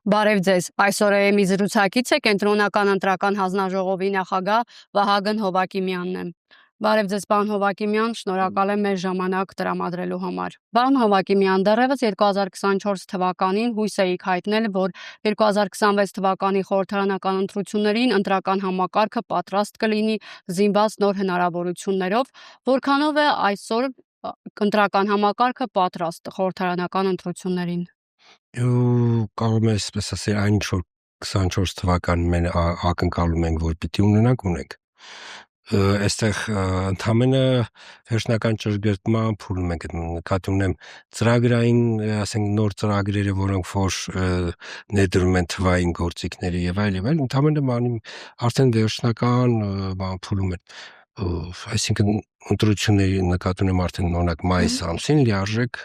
Բարև ձեզ, այսօր մի զրուցակից է կենտրոնական ընտրական հանձնաժողովի նախագահ Վահագն Հովակիմյանն է։ Բարև ձեզ, պարոն Հովակիմյան, շնորհակալ եմ մեր ժամանակ տրամադրելու համար։ Պարոն Հովակիմյան, դեռևս 2024 թվականին հույս էիք հայտնել, որ 2026 թվականի խորհրդարանական ընտրություններին ընտրական համակարգը պատրաստ կլինի զինված նոր հնարավորություններով, որքանով է այսօր ընտրական համակարգը պատրաստ խորհրդարանական ընտրություններին։ Կարող եմ այսպես ասել, այն ինչ որ 24 թվականին մենք ակնկալում ենք, որ պիտի ունենք։ Այստեղ ընդհանրապես վերջնական ճշգրտման փուլում ենք նկատի ունեմ ծրագրային, ասենք նոր ծրագրերը, որոնք որ ներդրում են թվային գործիքների եւ այլ, ընդհանրապես արդեն վերջնական փուլում են։ Այսինքն ընտրությունների նկատի ունեմ արդեն օրինակ մայիս ամսին լիարժեք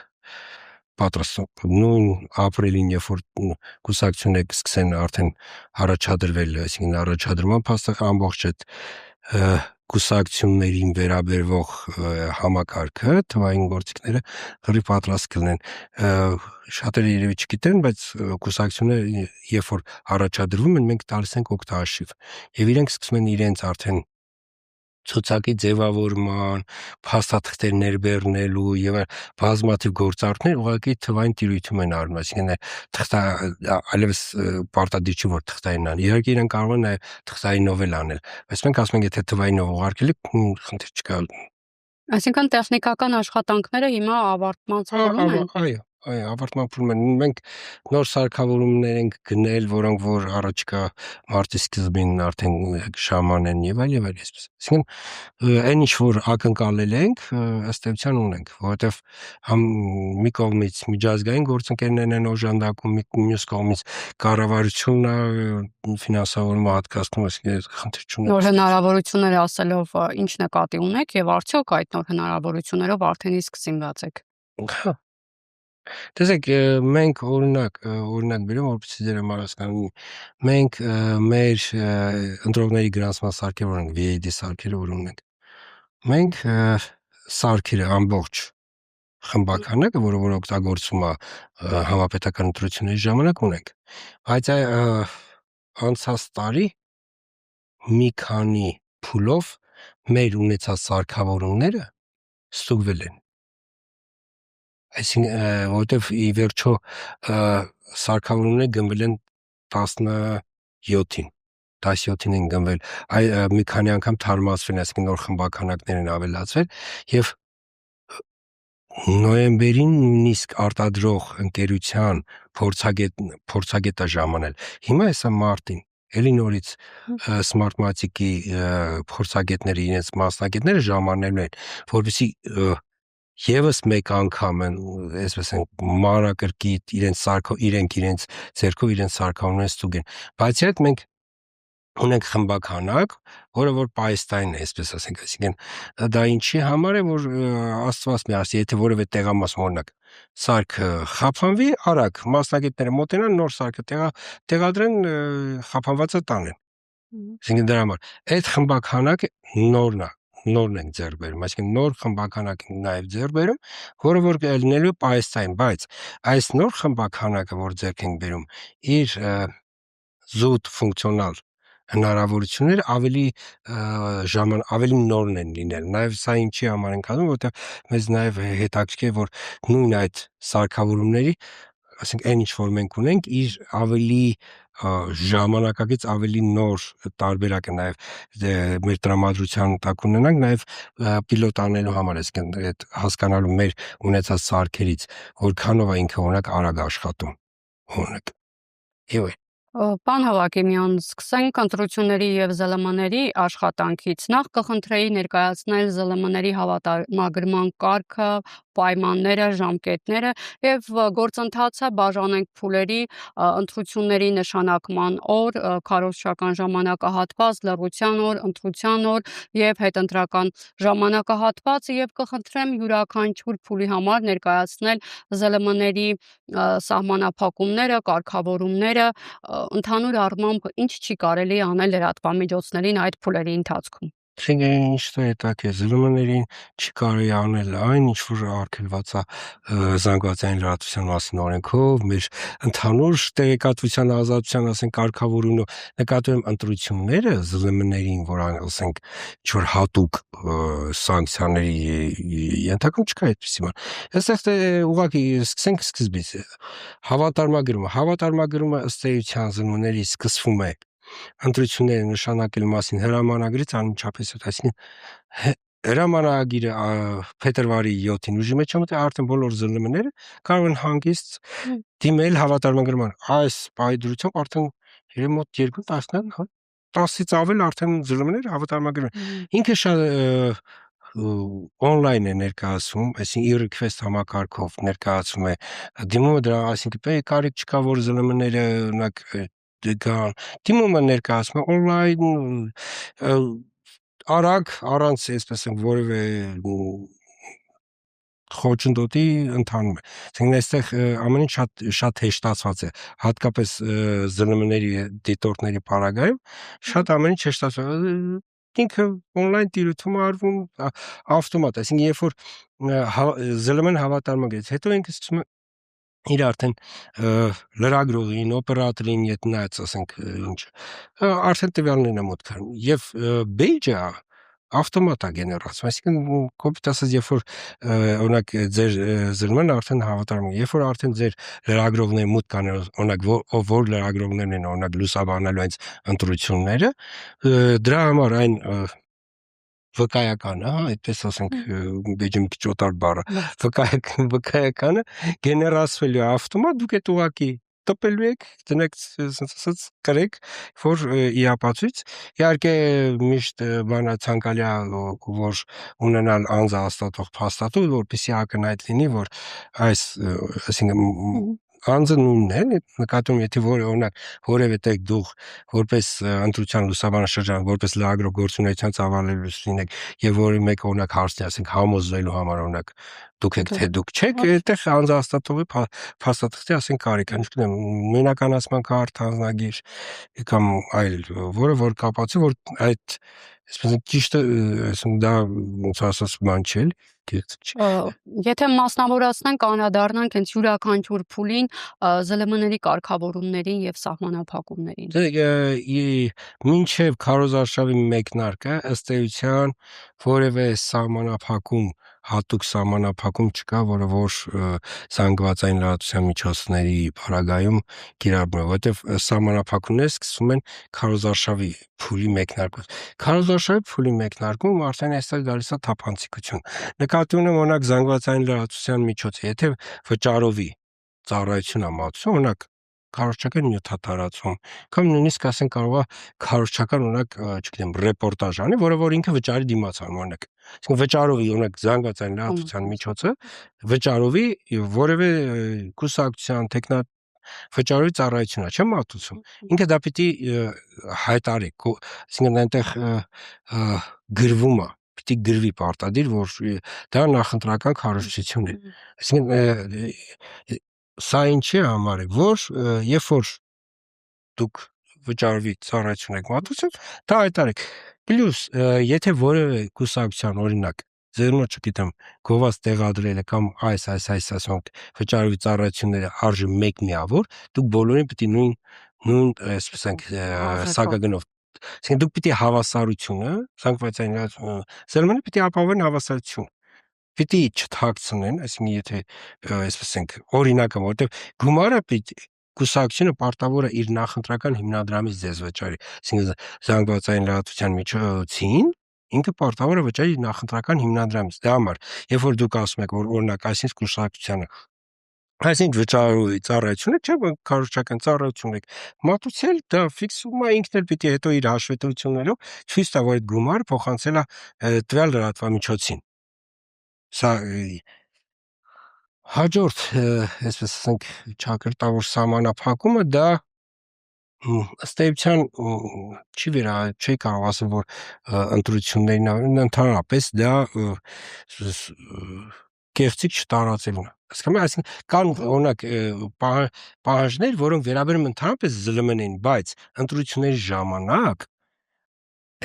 պատրաստ նույն ապրիլին, երբ որ կուսակցությունները կսկսեն արդեն առաջադրվել, այսինքն առաջադրման փաստը ամբողջ այդ կուսակցություններին վերաբերվող համակարգը, թվային գործիքները լրի պատրաստ կլինեն։ Շատերը երևի չգիտեն, բայց կուսակցությունները երբ որ առաջադրվում են, մենք տալիս ենք օգտարշիվ եւ իրենք սկսում են իրենց արդեն ցուցակի ձևավորման, փաստաթղթեր ներբեռնելու եւ բազմաթիվ գործառույթներ ուղղակի թվային տիրույթում են արվում, այսինքն թղթա այլևս պարտադիր չի որ թղթային ան։ Իհարկե իրենք կարող են նաեւ թղթայինով էլ անել, բայց մենք ասում ենք եթե թվայինով ուղարկել եք, խնդիր չկա։ Այսինքն տեխնիկական աշխատանքները հիմա ավարտման ծրագրում են։ Այո, ավարտման փուլում են։ Մենք նոր սարքավորումներ ենք գնել, որոնք որ առաջիկա մարտի սկզբին արդեն կշամանեն եւ այլ, այսպես։ Այսինքն այն ինչ որ ակնկալել ենք, ըստ էության ունենք, որովհետեւ մի կողմից միջազգային գործընկերներն են օժանդակում, մյուս կողմից կառավարությունը ֆինանսավորումը հատկացնում, այսինքն խնդիր չունենք։ Նոր հնարավորություններ ասելով ինչ նկատի ունեք եւ արդյոք այդ նոր հնարավորություններով արդեն իսկ զինված եք։ Տեսեք, մենք օրինակ բերեմ, որպեսզի դերը մարասկանում, մենք մեր ընտրողների գրանցման սարքերը ունենք, VAD սարքերը որ ունենք, մենք սարքերը ամբողջ խմբականակը, որը որ օգտագործվում է համապետական ընտրությունների ժամանակ ունենք, բայց անցած տարի մի քանի փուլով մեր ունեցած սարքավորումները ստուգվել են։ Այսինքն որովհետև ի վերջո սարքավորումները գնվել են 17-ին են գնվել, մի քանի անգամ թարմացվել, այսինքն նոր խմբականակներ են ավելացվել եւ նոյեմբերին նույնիսկ արտադրող ընկերության փորձագետը ժամանել։ Հիմա հեսա մարտին էլի նորից Smartmatic-ի փորձագետները իրենց մասնագետները ժամանելու են, որովհետեւ եւս մեկ անգամ են, այսպես են մանրակրկիտ իրենց ձեռքով իրենց սարքավորումները ստուգեն։ Բայց այդ մենք ունենք խմբականակ, որը որ պայստային է, այսպես ասենք, այսինքն դա ինչի համար է, որ Աստված մի ասի, եթե որևէ տեղամասում օրինակ սարքը խափանվի, արագ մասնագետները մոտենան նոր սարքը տեղադրեն, խափանվածը տանեն։ Այսինքն դրա համար այդ խմբականակը նորն ենք ձեռք բերում, այսինքն նոր խմբականակ ենք նաև ձեռք բերում, որը որ լինելու է պայստային, բայց այս նոր խմբականակը, որ ձեռք ենք բերում, իր զուտ ֆունկցիոնալ հնարավորությունները ավելի նորն են լինել։ Նաև սա ինչի համար ենք անում, որովհետև մեզ նաև հետաքրքիր է, որ նույն այդ սարքավորումների, ասենք այն ինչ որ մենք ունենք, իր ավելի ժամանակակից ավելի նոր տարբերակը նաև մեր տրամադրության տակ ունենանք, նաև պիլոտ անելու համար, այսինքն այդ հասկանալու մեր ունեցած սարքերից որքանով է ինքը օրինակ արագ աշխատում, օրինակ։ Եվ Պարոն Հովակիմյան, սկսենք ընտրությունների եւ ԶԼՄ-ների աշխատանքից։ Նախ կխնդրեի ներկայացնել ԶԼՄ-ների հավատարմագրման կարգը, պայմանները, ժամկետները եւ գործընթացը բաժանենք փուլերի, ընտրությունների նշանակման օր, քարոզչական ժամանակահատված, լռության օր, ընտրության օր եւ հետընտրական ժամանակահատված եւ կխնդրեմ յուրաքանչյուր փուլի համար ներկայացնել ԶԼՄ-ների սահմանափակումները, կարգավորումները, ընդհանուր առմամբ ինչ չի կարելի անել լրատվամիջոցներին այդ փուլերի ընթացքում։ Ինչ-որ հետաք է ԶԼՄ-ներին չի կարելի անել այն, ինչ որ արգելված է զանգվածային լրատվության մասին օրենքով, մեր ընդհանուր տեղեկատվության ազատության, ասենք, կարգավորումն ու նկատի ունեմ ընտրությունները ԶԼՄ-ներին, որ ասենք ինչ որ հատուկ սանկցիաների ենթակում չկա այդպիսի բան։ Այստեղ ուղղակի սկսենք սկզբից։ Հավատարմագրումը ըստ էության ԶԼՄ-ների սկսվում է ընտրությունները նշանակելու մասին հրամանագրից անմիջապես հետո, այսինքն հրամանագիրը փետրվարի 7-ին ուժի մեջ է, արդեն բոլոր ԶԼՄ-ները կարող են հանգիստ դիմել հավատարմագրման այս պայդրությամբ արդեն երբ մոտ 2 տասնյակ 10-ից ավել արդեն ԶԼՄ-ները հավատարմագրում են։ Ինքը շատ on-line է ներկայացում, այսինքն e-request համակարգով ներկայացում է դիմումը դրա, այսինքն կարիք չկա որ ԶԼՄ-ները օրինակ գան, դիմումը ներկայացում է on-line արագ, առանց այսպես ասենք որևէ խոչընդոտի ընթանում է։ Այսինքն այստեղ ամեն ինչ շատ հեշտացված է, հատկապես ԶԼՄ-ների դիտորդների պարագայում շատ ամեն ինչ հեշտացված է։ Ինքը on-line տիրույթում արվում ավտոմատ, այսինքն երբ որ ԶԼՄ-ն հավատարմագրից, հետո ինքը սկսում է իր արդեն լրագրողին, օպերատորին, եթե նայած ասենք ինչ, արդեն տվյալներն է մոտ քարում եւ բեյջը ավտոմատ է գեներացվում, այսինքն կոպիտ ասած, երբ որ օրինակ ձեր ԶԼՄ-ն արդեն հավատարում է, երբ որ արդեն ձեր լրագրողները մուտք կան, օրինակ որ լրագրողներն են օրինակ լուսաբանելու այս ընտրությունները, դրա համար այն վկայական, այդպես ասենք, բեջը մի քիչ օտար բառ է, վկայականը գեներացվելու է ավտոմատ, դուք այդ ուղակի տպելու եք, դնեք, ասած ասած, կրեք, որ իապացույց, իհարկե միշտ բանը ցանկալի է, որ ունենալ անձը հաստատող փաստաթուղթ, որպեսզի ակնհայտ լինի, որ այս, այսինքն անձը նույնն է, նկատի ունեմ, եթե օրինակ որևէ տեղ դուք որպես ընտրության լուսաբանող շրջան, որպես լրագրող գործունեության ծավալելուց լինեք եւ որի մեկը օրինակ հարցնի, ասենք համոզվելու համար օրինակ դուք եք թե դուք չեք, այդտեղ անձահաստատողի փաստաթղթի ասենք կարիք է, ինչքան նույնականացման կարտ, հանձնագիր կամ այլ, որ կապացի, որ այդ այսպես ճիշտ ասենք դա ոնց ասած բան չէ, Եթե մասնավորացնենք, անդրադառնանք հենց յուրաքանչյուր փուլին ԶԼՄ-ների կարգավորումներին եւ սահմանափակումներին։ Մինչև քարոզարշավի մեկնարկը ըստ էության որևէ սահմանափակում, հատուկ սահմանափակում չկա, որը որ զանգվածային լրատվության միջոցների բարագայում կիրառվում է, որովհետև սահմանափակումները սկսվում են քարոզարշավի փուլի մեկնարկով։ Քարոզարշավի փուլի մեկնարկում արդեն այստեղ գալիս է թափանցիկություն։ Նկատի ունեմ օրինակ զանգվածային լրատվության միջոցը, եթե վճարովի ծառայություն է մատուցում, օրինակ քարոզչական նյութատարածում, կամ նույնիսկ ասենք կարող է քարոզչական օրինակ, չգիտեմ, ռեպորտաժ անի, որը որ ինքը վճարի դիմաց անում, օրինակ։ Այսինքն վճարովի օրինակ զանգվածային լրատվության միջոցը վճարովի որևէ կուսակցության վճարովի ծառայությունա չեմ մատուցում։ Ինքը դա պիտի հայտարարի, այսինքն այնտեղ գրվում է, պիտի գրվի պարտադիր, որ դա նախընտրական քարոզչություն է։ Այսինքն սա ինչի համար է, որ երբ որ դուք վճարովի ծառայություն եք մատուցում, դա հայտարարեք։ Պլյուս, եթե որևէ կուսակցության օրինակ ձերնո, չգիտեմ, գովաց տեղադրել է կամ այս ասենք վճարովի ծառայությունները արժի 1 միավոր, դուք բոլորին պիտի նույն այսպես ասենք սակագնով, այսինքն դուք պիտի հավասարությունը, զանգվածային ԶԼՄ-ները պիտի ապահովեն հավասարություն, պիտի չթաքցնեն, այսինքն եթե այսպես ասենք օրինակը, որտեղ գումարը պիտի կուսակցությունը պարտավոր է իր նախընտրական հիմնադրամից ձեզ վճարի, այսինքն զանգվածային լրատվության միջոցին ինքը պարտավոր է վճարի իր նախընտրական հիմնադրամից։ Դա համար, երբ որ դուք ասում եք, որ օրինակ այսինքն կուսակցությանը այսինքն վճարովի ծառայությունը, չէ՞ քարոզչական ծառայություն եք մատուցել, դա ֆիքսվում է, ինքն էլ պիտի հետո իր հաշվետվություններով ցույց տա, որ այդ գումարը փոխանցել է տվյալ լրատվամիջոցին։ Սա հաջորդ, այսպես ասենք, ճակերտավոր սահմանափակումը դա ըստ էության չի կարող ասել, որ ընտրություններին ընդհանրապես դա կեղծիք չտարածելուն է։ Այսինքն կան օրինակ պահանջներ, որոնք վերաբերում են ընդհանրապես ԶԼՄ-ներին, բայց ընտրությունների ժամանակ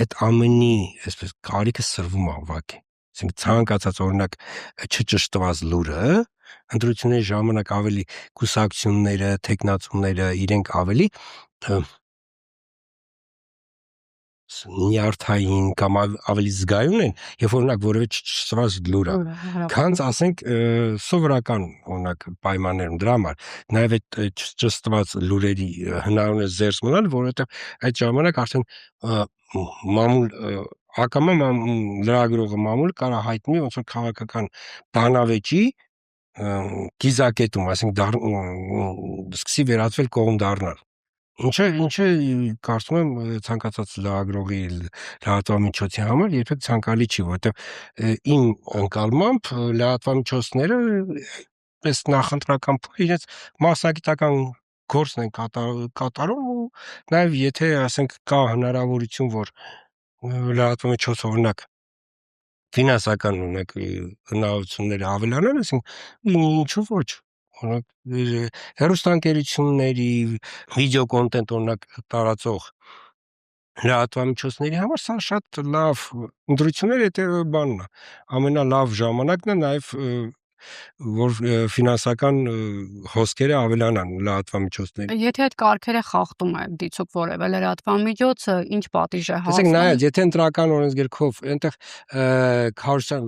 այդ ամենի այսպես կարիքը սրվում է ուղղակի։ Այսինքն ցանկացած օրինակ չճշտված լուրը ընտրությունների ժամանակ ավելի կուսակցությունները, տեխնացուները իրենք ավելի նյարդային կամ ավելի զգայուն են, երբ օրինակ որևէ չճշտված լուր է, քան ասենք սովորական օրինակ պայմաններում դրա համար նաև այդ չճշտված լուրերի հնարավորն է զերծ մնալ, որովհետև այդ ժամանակ արդեն մամուլ ակամա լրագրողը մամուլ կարա հայտնի ոնց որ քաղաքական բանավեճի կիզակետում, այսինքն սկսի վերածվել կողմ դառնալ։ Ինչը կարծում եմ ցանկացած լրագրողի լրատվամիջոցի համար երբեք ցանկալի չի, որովհետև իմ ընկալմամբ լրատվամիջոցները այս նախընտրական փուլի իրենց մասնագիտական գործն են կատարում ու նաև եթե ասենք կա հնարավորություն, որ լրատվամիջոցը օրինակ ֆինանսական օրինակ հնարավորությունները ավելանան, այսինքն ինչու ոչ հեռուստաընկերությունների վիդեո կոնտենտ օրինակ տարածող լրատվամիջոցների համար սա շատ լավ ընտրությունները դա բանն է ամենալավ ժամանակն է նաև որ ֆինանսական հոսքերը ավելանան լրատվամիջոցների։ Եթե այդ կարգերը խախտում է դիցուք որևէ լրատվամիջոցը, ինչ պատիժ է հասնում։ Ասենք նայած, եթե ընտրական օրենսգրքով այնտեղ քարոզության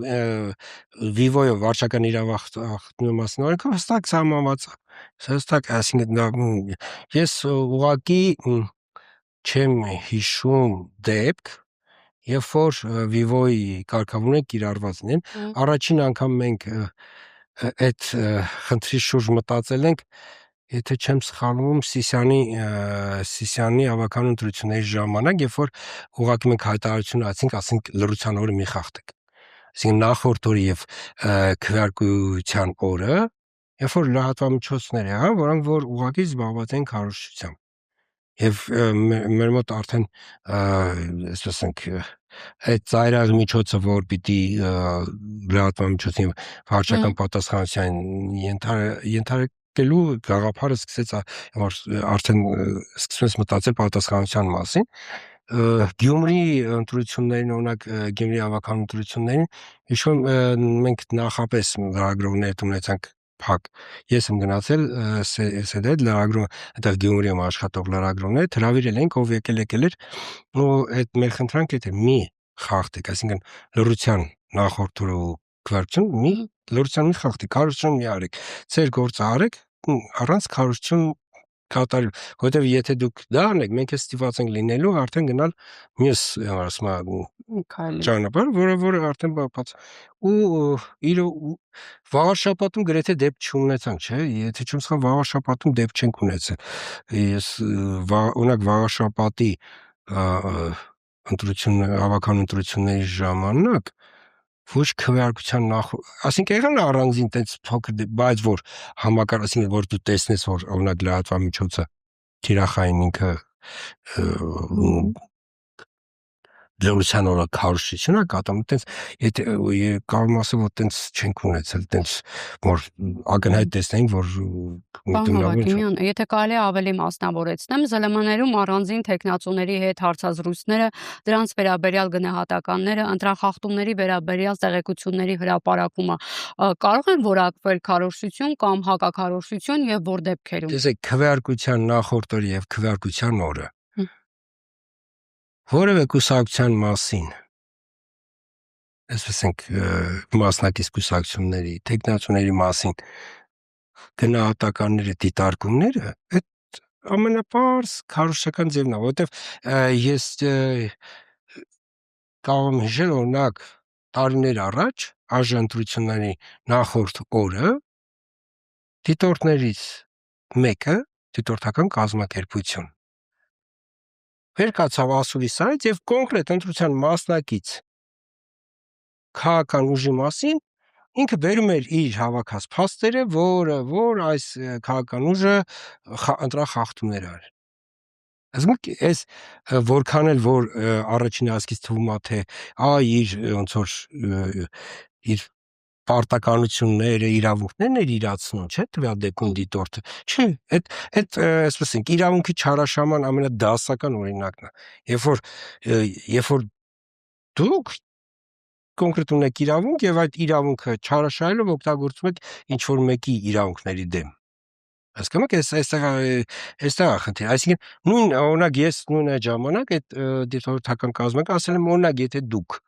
Vivo-ով վարչական իրավախախտումի մասին օրենքով հստակ սահմանված է։ Հստակ, այսինքն ես ուղղակի չեմ հիշում դեպք, երբ որ Vivo-ի կարգավորները կիրառված են, առաջին անգամ մենք այդ խնդրի շուրջ մտածել ենք, եթե չեմ սխալվում, Սիսիանի ավականու ընտրությունների ժամանակ, երբ որ ուղղակի մենք հայտարարություն ասենք լռության օրը մի խախտեք։ Այսինքն նախորդ օրը եւ քվեարկության օրը, երբ որ լրատվամիջոցներ եղան, որոնք որ ուղղակի զբաղված են քարոզչությամբ։ Եվ մեր մոտ արդեն այսպես ասենք այդ ծայրահեղ միջոցը, որ պիտի լրատվամիջոցին վարչական պատասխանատվության ենթարկելու գաղափարը սկսեց արդեն սկսեց մտածել պատասխանատվության մասին։ Գյումրի ընտրություններին, օրինակ Գյումրի ավականու ընտրություններին, հիշում մենք նախապես լրագրողներ ունեցանք փակ։ Ես եմ գնացել սեդ լրագրող, այդտեղ Գյումրիում աշխատող լրագրողներ հրավիրել ենք, ով եկել էր, ու այդ մեր խնդրանքը était մի խախտեք, այսինքն լռության նախորդ օրը քվեարկություն մի լռության մի խախտեք, քարոզություն մի արեք, ծեր գործը արեք առանց քարոզություն կատարել, որովհետև եթե դուք դա անեք, մենք է ստիպված ենք լինելու արդեն գնալ մյուս, ասում եմ, ճանապարհ, որը արդեն բաց ու իր վաղաշաբաթում գրեթե դեպք չունեցանք, չէ՞, եթե չեմ սխալ վաղաշաբաթում դեպք չենք ունեցել։ Ես օրինակ վաղաշաբաթի ավականու ընտրությունների ժամանակ ոչ քվեարկության այսինքն եղան առանձին տենց փոքր, բայց որ համակարգ, այսինքն որ դու տեսնես, որ օրինակ լրատվամիջոցը թիրախային ինքը լրության օրը քարոզչություն է կատարում, տենց եթե կարող ասեմ, որ տենց չենք ունեցել, տենց որ ակնհայտ տեսնենք, որ Պարոն, եթե կարելի է ավելի մասնավորեցնեմ, ԶԼՄ-ներում առանձին տեխնացուների հետ հարցազրույցները, դրանց վերաբերյալ գնահատականները, ընտրախախտումների վերաբերյալ տեղեկությունների հրապարակումը կարող են որակվել քարոզչություն կամ հակաքարոզչություն եւ որ դեպքերում։ Տեսեք, քվեարկության նախորդ օրը եւ քվեարկության օրը որևէ կուսակցության մասին, այսպես ենք մասնակից կուսակցությունների, տեխնացուների մասին գնահատականները, դիտարկումները, այդ ամենապարզ քարոզչական ձևն է, որովհետև ես կարող եմ հիշել, օրինակ տարիներ առաջ արժանտրությունների նախորդ օրը դիտորդներից մեկը, դիտորդական կազմակերպություն վեր կացավ ասուլիսայից եւ կոնկրետ ընտրության մասնակից քաղաքական ուժի մասին ինքը վերում էր իր հավաքած փաստերը, որ այս քաղաքական ուժը ընտրախախտումներ արել։ Այսինքն այս որքան էլ որ առաջին հասկից թվում է թե իր ոնց որ իր պարտականությունները, իրավունքներն էր իրացնում, չէ՞, տվյալ դեպքում դիտորդը։ Չէ, այդ այսպես ենք, իրավունքի չարաշահման ամենադասական օրինակն է։ Երբ որ դուք կոնկրետ ունեք իրավունք եւ այդ իրավունքը չարաշահելով օգտագործում եք ինչ որ մեկի իրավունքների դեմ։ Հասկանում եք, այստեղ է խնդիրը։ Այսինքն նույն օրինակ ես նույն այդ ժամանակ այդ դիտորդական կազմակ ասել եմ օրինակ եթե դուք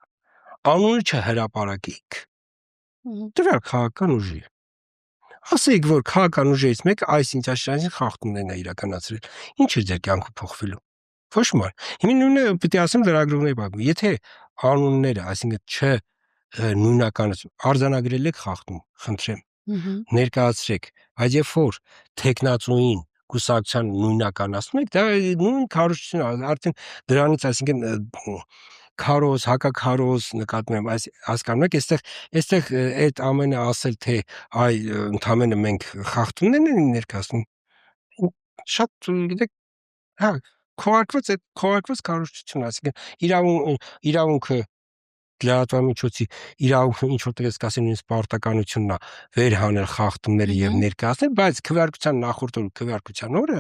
անունը չհրապարակեիք դրա քաղաքական ուժի ասեիք որ քաղաքական ուժերից մեկը այս ինտերեսային խախտումներն է իրականացրել ինչ է ձեր կյանքը փոխվելու ոչ մի հիմա նույնը պետք է ասեմ լրագրողների բակում եթե անունները այսինքն նույնականություն արձանագրել եք խախտում խնդրեմ ներկայացրեք բայց երբ որ տեխնացուին կուսակցության նույնականացնում եք դա նույն քարոզությունը արդեն դրանից այսինքն քարոզ, հակաքարոզ նկատում եմ, հասկանում եք, այստեղ այդ ամենը ասել թե այ ընդամենը մենք խախտումներն են ներկայացնում։ Շատ գիտեք, հա, քողարկված քարոզչություն, այսինքն իրավունքը լրատվամիջոցի իրավունքը ինչ որտեղ ես կասեմ ինձ պարտականությունն է վեր հանել խախտումները եւ ներկայացնել, բայց քվեարկության նախորդ օրը քվեարկության օրը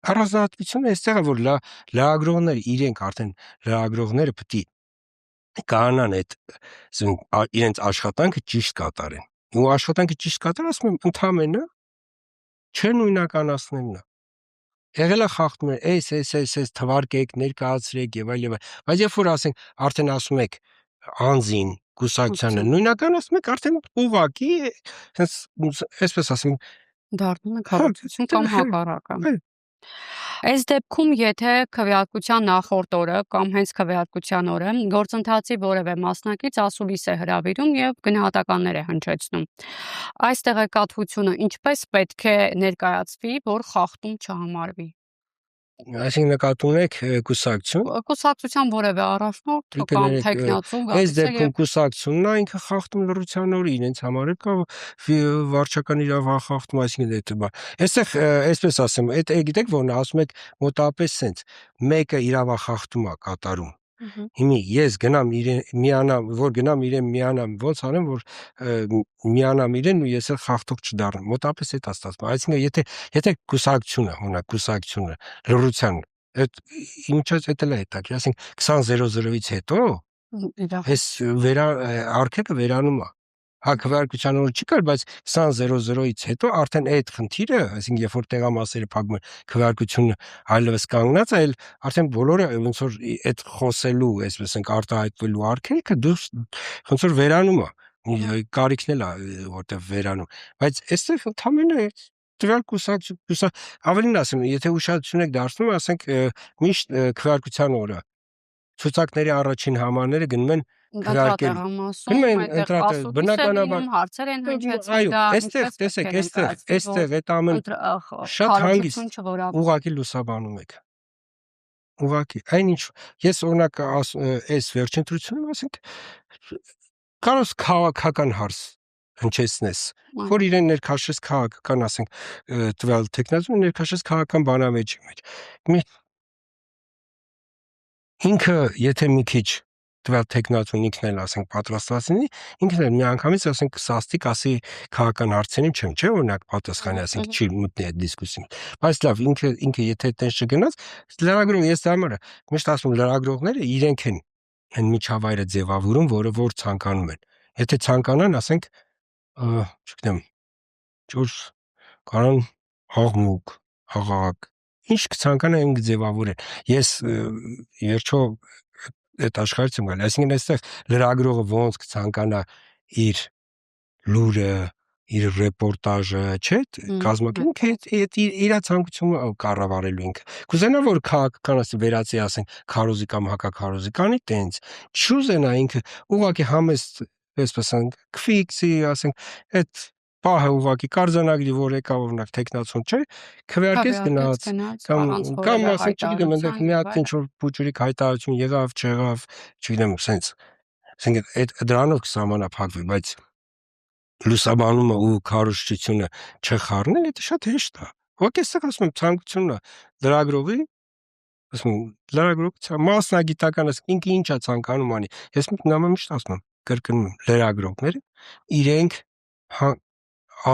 առանձնահատկությունը այստեղ է որ լրագրողները իրենք արդեն լրագրողները պետք է կանան այդ իրենց աշխատանքը ճիշտ կատարեն։ Ու աշխատանքը ճիշտ կատարել ասում եմ ընդամենը չնույնականացնելն է։ Եղել է խախտում էս թվարկեք, ներկայացրեք եւ այլ եւ այլ։ Բայց երբ որ ասենք արդեն ասում եք անձին կուսակցությանը նույնականացնում եք արդեն ուղակի այսպես ասեմ դառնում է քարոզություն կամ հակառակը։ Այս դեպքում, եթե քվեարկության նախորդ օրը կամ հենց քվեարկության օրը գործընթացի որևէ մասնակից ասուլիս է հրավիրում եւ գնահատականներ է հնչեցնում, այս տեղեկատվությունը ինչպես պետք է ներկայացվի, որ խախտում չհամարվի։ Այսինքն նկատում եք կուսակցության որևէ առաջնորդ կամ տեխնացու այս դեպքում կուսակցությունն է ինքը խախտում լրության օրը իրենց համար է կա վարչական իրավախախտում, այսինքն այստեղ այսպես ասեմ, այդ գիտեք որն է, ասում եք մոտավորապես սենց մեկը իրավախախտում է կատարում։ Հիմա ես գնամ իրեն միանամ, ոնց անեմ, որ միանամ իրեն ու ես էլ խախտող չդառնամ։ Մոտավորապես այդ աստվածը։ Այսինքն եթե կուսակցությունը լրության այդ ինչած էդ էլ է հետաքրքիր, ասենք 20:00-ից հետո այս արքեքը վերանում է։ Հա քվեարկության օրը չի կար, բայց 20:00-ից հետո արդեն այդ խնդիրը, այսինքն երբ որ տեղամասերը փակում են քվեարկությունը այլևս կանգնած է, արդեն բոլորը ոնց որ այդ խոսելու, այսպես ենք արտահայտվելու արքելքը դուրս ոնց որ վերանում է, կարիքն էլ է որտեղ վերանում, բայց այստեղ ընդամենը տվյալ կուսակցություն ավելին ասեմ, եթե ուշադրություն եք դարձնում, ասենք միշտ քվեարկության օրը ցուցակների առաջին համարները գնում են բնականաբար հարցեր են հնչեցնում, այստեղ տեսեք, այստեղ այդ ամեն շատ հանգիստ ուղղակի լուսաբանում եք։ Ուղղակի, այնինչ ես օրինակ այս վերջին ընտրությունում ասենք կարող քաղաքական հարց հնչեցնես, որ իրեն ներքաշես քաղաքական, ասենք, տվյալ տեխնացու ներքաշես քաղաքական բանավեճի մեջ։ Ինքը եթե մի քիչ տվյալ տեխնացուն ինքն էլ ասենք պատրաստված լինի, ինքն էլ միանգամից ասենք սաստիկ ասի քաղաքական հարցերին չեմ, չէ՞ օրինակ պատասխանի, ասենք չի մտնի այդ դիսկուսիան։ Բայց լավ, ինքը եթե այդտեղ չգնաց, լրագրող ես դա համար միշտ ասում լրագրողները իրենք են այն միջավայրը ձևավորում, որը որ ցանկանում են։ Եթե ցանկանան, ասենք, չգիտեմ, ճուր կարան աղմուկ, աղաղակ, ինչ կցանկանան այն կձևավորեն։ Ես վերջո այդ աշխարհից եմ գալի, այսինքն այստեղ լրագրողը ոնց կցանկանա իր լուրը, իր ռեպորտաժը, չէ՞, կազմակերպի իր ցանկությունը կառավարելու ինքը։ Կուզենա որ քաղաքականացի վերացի, ասենք, քարոզի կամ հակաքարոզի կանի տենց, չուզենա ինքը ուղղակի համեստ, այսպես ասենք, քվիքսի, ասենք, այդ պահը ուղղակի կարձանագրի, որ եկավ օրինակ տեխնացուն, չէ՞, քվեարկես գնաց կամ ասենք, չգիտեմ, այնտեղ մի հատ ինչ որ փուճուրիկ հայտարարություն եղավ, չեղավ, չգիտեմ, սենց։ Ասենք այդ դրանով կսահմանափակվի, բայց լուսաբանումը ու քարոզչությունը չխառնել, դա շատ հեշտ է։ Ուղղակի այստեղ ասում եմ ցանկությունն է լրագրողի, ասում եմ լրագրողության մասնագիտական, ինքը ինչա ցանկանում անի։ Ես միշտ ասում եմ կրկնում լրագրողները իրենք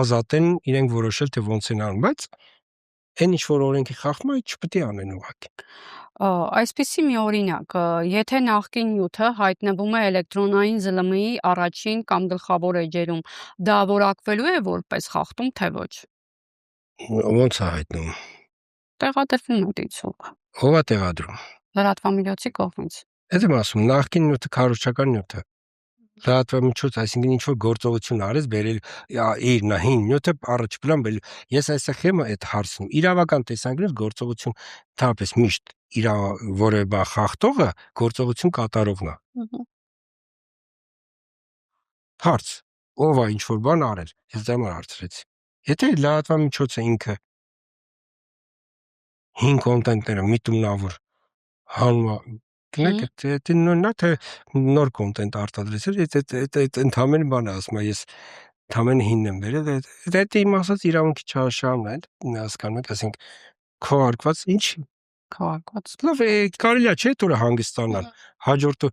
ազատ են իրենք որոշել թե ոնց են անում, բայց այն ինչ որ օրենքի խախտում այդ չպետք է անեն ուղղակի։ Այսպիսի մի օրինակ, եթե նախկին նյութը հայտնվում է էլեկտրոնային ԶԼՄ-ի առաջին կամ գլխավոր էջերում, դա որակվելու է որպես խախտում, թե ոչ։ Ոնց է հայտնվում։ Տեղադրվում է դիցուկ։ Ո՞վ է տեղադրում։ Լրատվամիջոցի կողմից։ Այդ եմ ասում, նախկին նյութը քարոզչական նյութ է։ Լրատվամիջոց, այսինքն ինչ որ գործողություն արես, բերել իր նահին նյութը առաջ պլան բերել։ Ես այստեղ եմ այդ հարցում։ Իրավական տեսանկյունից գործողություն ընդհանրապես միշտ որևէ բան խախտողը գործողություն կատարողն է։ Հարց. ով է ինչ որ բան արել։ Ես դա համար հարցրեցի։ Եթե լրատվամիջոցը ինքը հին կոնտենտները միտումնավոր հանում Գնացեք, դա նույնն է, թե նոր կոնտենտ արտադրեցել, այդ ընդհանրեն բան է ասում, ես ընդհանրեն հինն եմ վերել, դա իմ ասած իրավունքի չարաշահումն է, հասկանում եք, ասենք քողարկված ինչ Քողարկված։ լավ կարելի է չէ՞ դուրը հանգստանալ, հաջորդ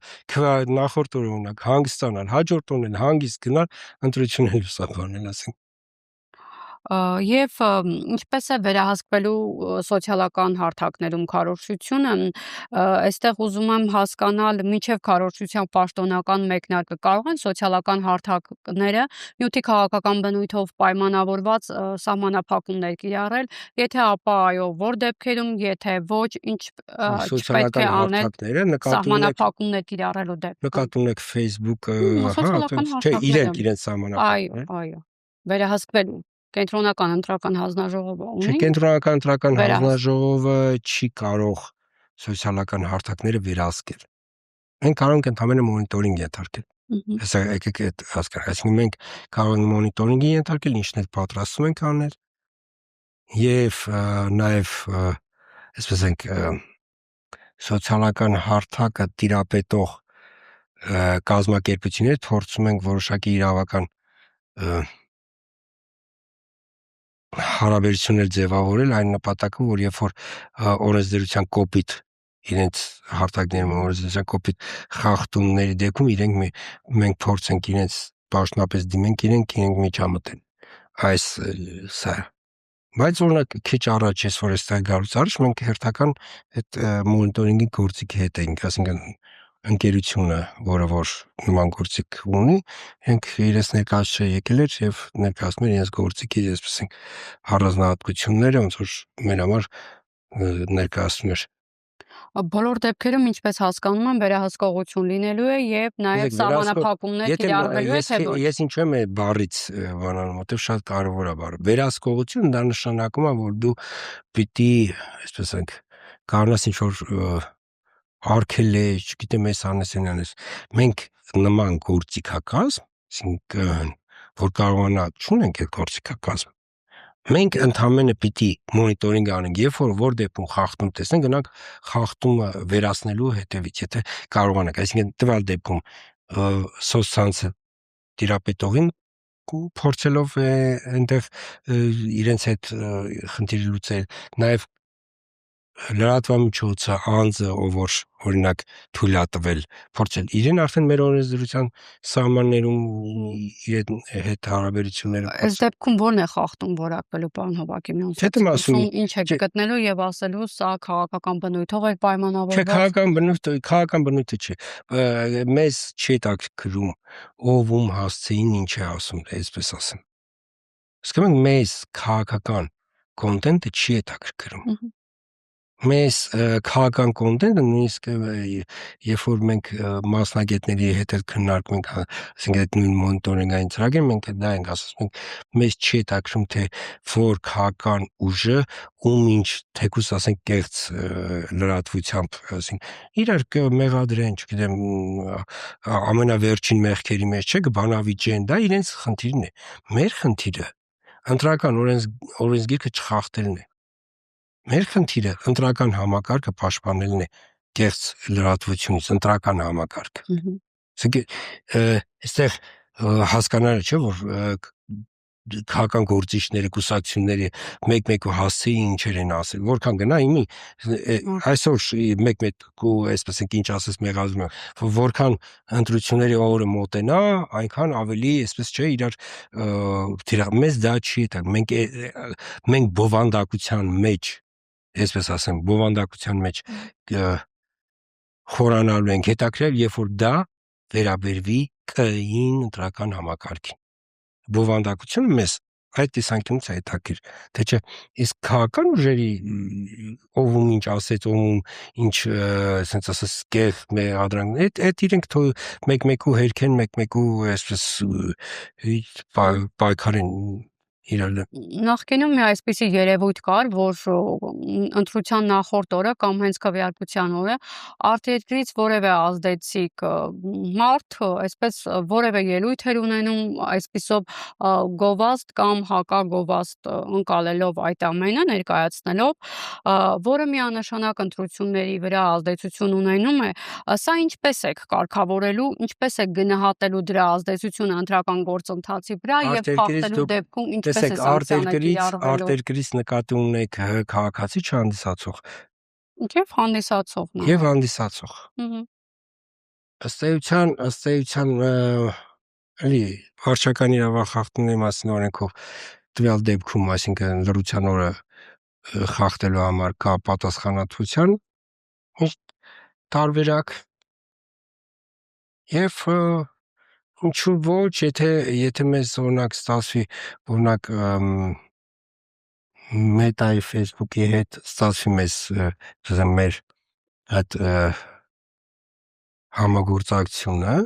նախորդ օրը ունակ հանգստանալ, հաջորդ օրն հանգիստ գնալ, ընտրություններ լուսաբանել, ասենք Եվ ինչպես է վերահսկվելու սոցիալական հարթակներում քարոզչությունը, այստեղ ուզում եմ հասկանալ միջև քարոզչության պաշտոնական մեկնարկը կարող են սոցիալական հարթակները նյութի քաղաքական բնույթով պայմանավորված սահմանափակումներ կիրառել, եթե ապա այո, որ դեպքերում, եթե ոչ, ինչ պետք է անել սահմանափակումներ կիրառելու դեպքում։ Նկատում եք Facebook-ը, թե իրենց սահմանափակումներ։ Այո, վերահսկվելու Կենտրոնական ընտրական հանձնաժողովը ունի։ Կենտրոնական ընտրական հանձնաժողովը չի կարող սոցիալական հարթակները վերահսկել։ Մենք կարող ենք ընդհանրապես մոնիտորինգ ենթարկել։ Հեսա եկեք այդ հասկանալ, այսինքն մենք կարող ենք մոնիտորինգի ենթարկել, ինչն էլ պատրաստում ենք անել, եւ նաեւ այսպես ենք սոցիալական հարթակը տիրապետող կազմակերպություններ փորձում ենք որոշակի իրավական հարաբերություններ ձևավորել այն նպատակով, որ երբ որ օրենսդրության կոպիտ իրենց հարթակներում օրենսդրության կոպիտ խախտումների դեպքում մենք փորձենք իրենց պաշտոնապես դիմենք իրենք միջամտեն այս սա բայց օրինակ քիչ առաջ ես որ այստեղ գալուց առաջ մենք հերթական այդ մոնիտորինգի գործիքի հետ էինք, ասինքն ընկերությունը, որը որ նման գործիք ունի, իրենք իրենց ներկայացուցիչ եկել էր եւ ներկայացնում էր իրենց գործիքի, այսպես ենք առանձնահատկությունները, ոնց որ մեր համար ներկայացնում էր։ Բոլոր դեպքերում, ինչպես հասկանում եմ, վերահսկողություն լինելու է եւ նաեւ սահմանափակումներ կիրառվելու է, թե ոչ։ Ես ինչու եմ այդ բառից բանանում, որտեղ շատ կարեւոր է բառը։ Վերահսկողություն դա նշանակում է, որ դու պիտի, այսպես ենք, կարողանաս ինչ որ արգելել, չգիտեմ, ես անես։ Մենք նման գործիքակազմ, այսինքն որ կարողանա չունենք այդ գործիքակազմ։ Մենք ընդհանրապես պիտի մոնիտորինգ անենք, երբ որ դեպքում խախտում տեսնենք, գնանք խախտումը վերացնելու հետևից, եթե կարողանանք, այսինքն տվյալ դեպքում սոցցանցը տիրապետողին փորձելով այնտեղ իրենց հետ խնդիր լուծել, նաև լրատվամիջոցը, անձը, ով որ օրինակ թույլ է տվել, փորձել իրեն արդեն մեր օրենսդրության սահմաններում իր հետ հարաբերությունները։ Այս դեպքում ո՞րն է խախտում որակվելու, պարոն Հովակիմյան։ Չեմ ասում, ինչ է գտնելու եւ ասելու, սա քաղաքական բնույթով է պայմանավորված։ Չէ, քաղաքական բնույթը չէ։ Մեզ չի տակրում ով ում հասցեին ինչ է ասում, այսպես ասեմ։ Իսկ մեզ քաղաքական կոնտենտը չի հետաքրքրում։ Մեզ քաղաքական կոնտենտը նույնիսկ երբ որ մենք մասնագետների հետ քննարկում ենք, ասենք այդ նույն մոնիտորինգային ծրագիրը, մենք դա ենք ասում, մեզ չի հետաքրքրում թե որ քաղաքական ուժը ում ինչ թեկուս ասենք կեղծ լրատվությամբ, ասենք իրար կմեղադրեն, չգիտեմ, ամենավերջին մեղքերի մեջ չէ, կբանավիճեն, դա իրենց խնդիրն է։ Մեր խնդիրը ընտրական օրենսգիրքը չխախտելն է։ Մեր խնդիրը ընտրական համակարգը պաշտպանելն է կեղծ լրատվությունից, ընտրական համակարգը։ Այստեղ հասկանալի չէ, որ քաղաքական գործիչները, կուսակցությունները մեկ-մեկու հասցեի ինչեր են ասել, որքան գնա իմի այսօր մեկ-մեկու այսպես ենք ինչ ասես մեղադրում եմ, որքան ընտրությունների օրը մոտենա, այնքան ավելի այսպես չէ իրար մեզ դա չի տա, մենք բովանդակության մեջ, այսպես ասեմ, բովանդակության մեջ խորանալու ենք, հետաքրքրել, երբ որ դա վերաբերվի կային ընտրական համակարգին։ Բովանդակությունը մեզ այդ տեսանկյունից է հետաքրքիր, թե չէ, իսկ քաղաքական ուժերի ով ինչ ասեց, ով ինչ ասենց ասես կերպ մեղադրանք, այդ իրենք մեկ-մեկու հերքեն, մեկ-մեկու այսպես պայքարեն իրար դեմ։ Նախկինում մի այսպիսի երևույթ կար, որ ընտրության նախորդ օրը կամ հենց քվեարկության օրը արտերկրից որևէ ազդեցիկ մարդ այսպես որևէ ելույթ էր ունենում այսպիսով գովազդ կամ հակագովազդ ընկալելով այդ ամենը ներկայացնելով, որը միանշանակ ընտրությունների վրա ազդեցություն ունենում է, սա ինչպես է կարգավորելու, ինչպես է գնահատելու դրա ազդեցությունը ընտրական գործընթացի վրա եւ խախտելու դեպքում ինչպես է սանկցիաներ արտերկրից նկատի ունեք քաղաքացի չհանդիսացող եւ հանդիսացող եւ հանդիսացող ըստ էության էլի վարչական իրավախախտումների մասին օրենքով տվյալ դեպքում, այսինքն լրության օրը խախտելու համար կա պատասխանատվության տարբերակ եւ ինչու ոչ, եթե մեզ օրինակ ստացվի, օրինակ Meta-ի Facebook-ի հետ ստացվի մեզ, ասեմ, մեր այդ համագործակցությունը,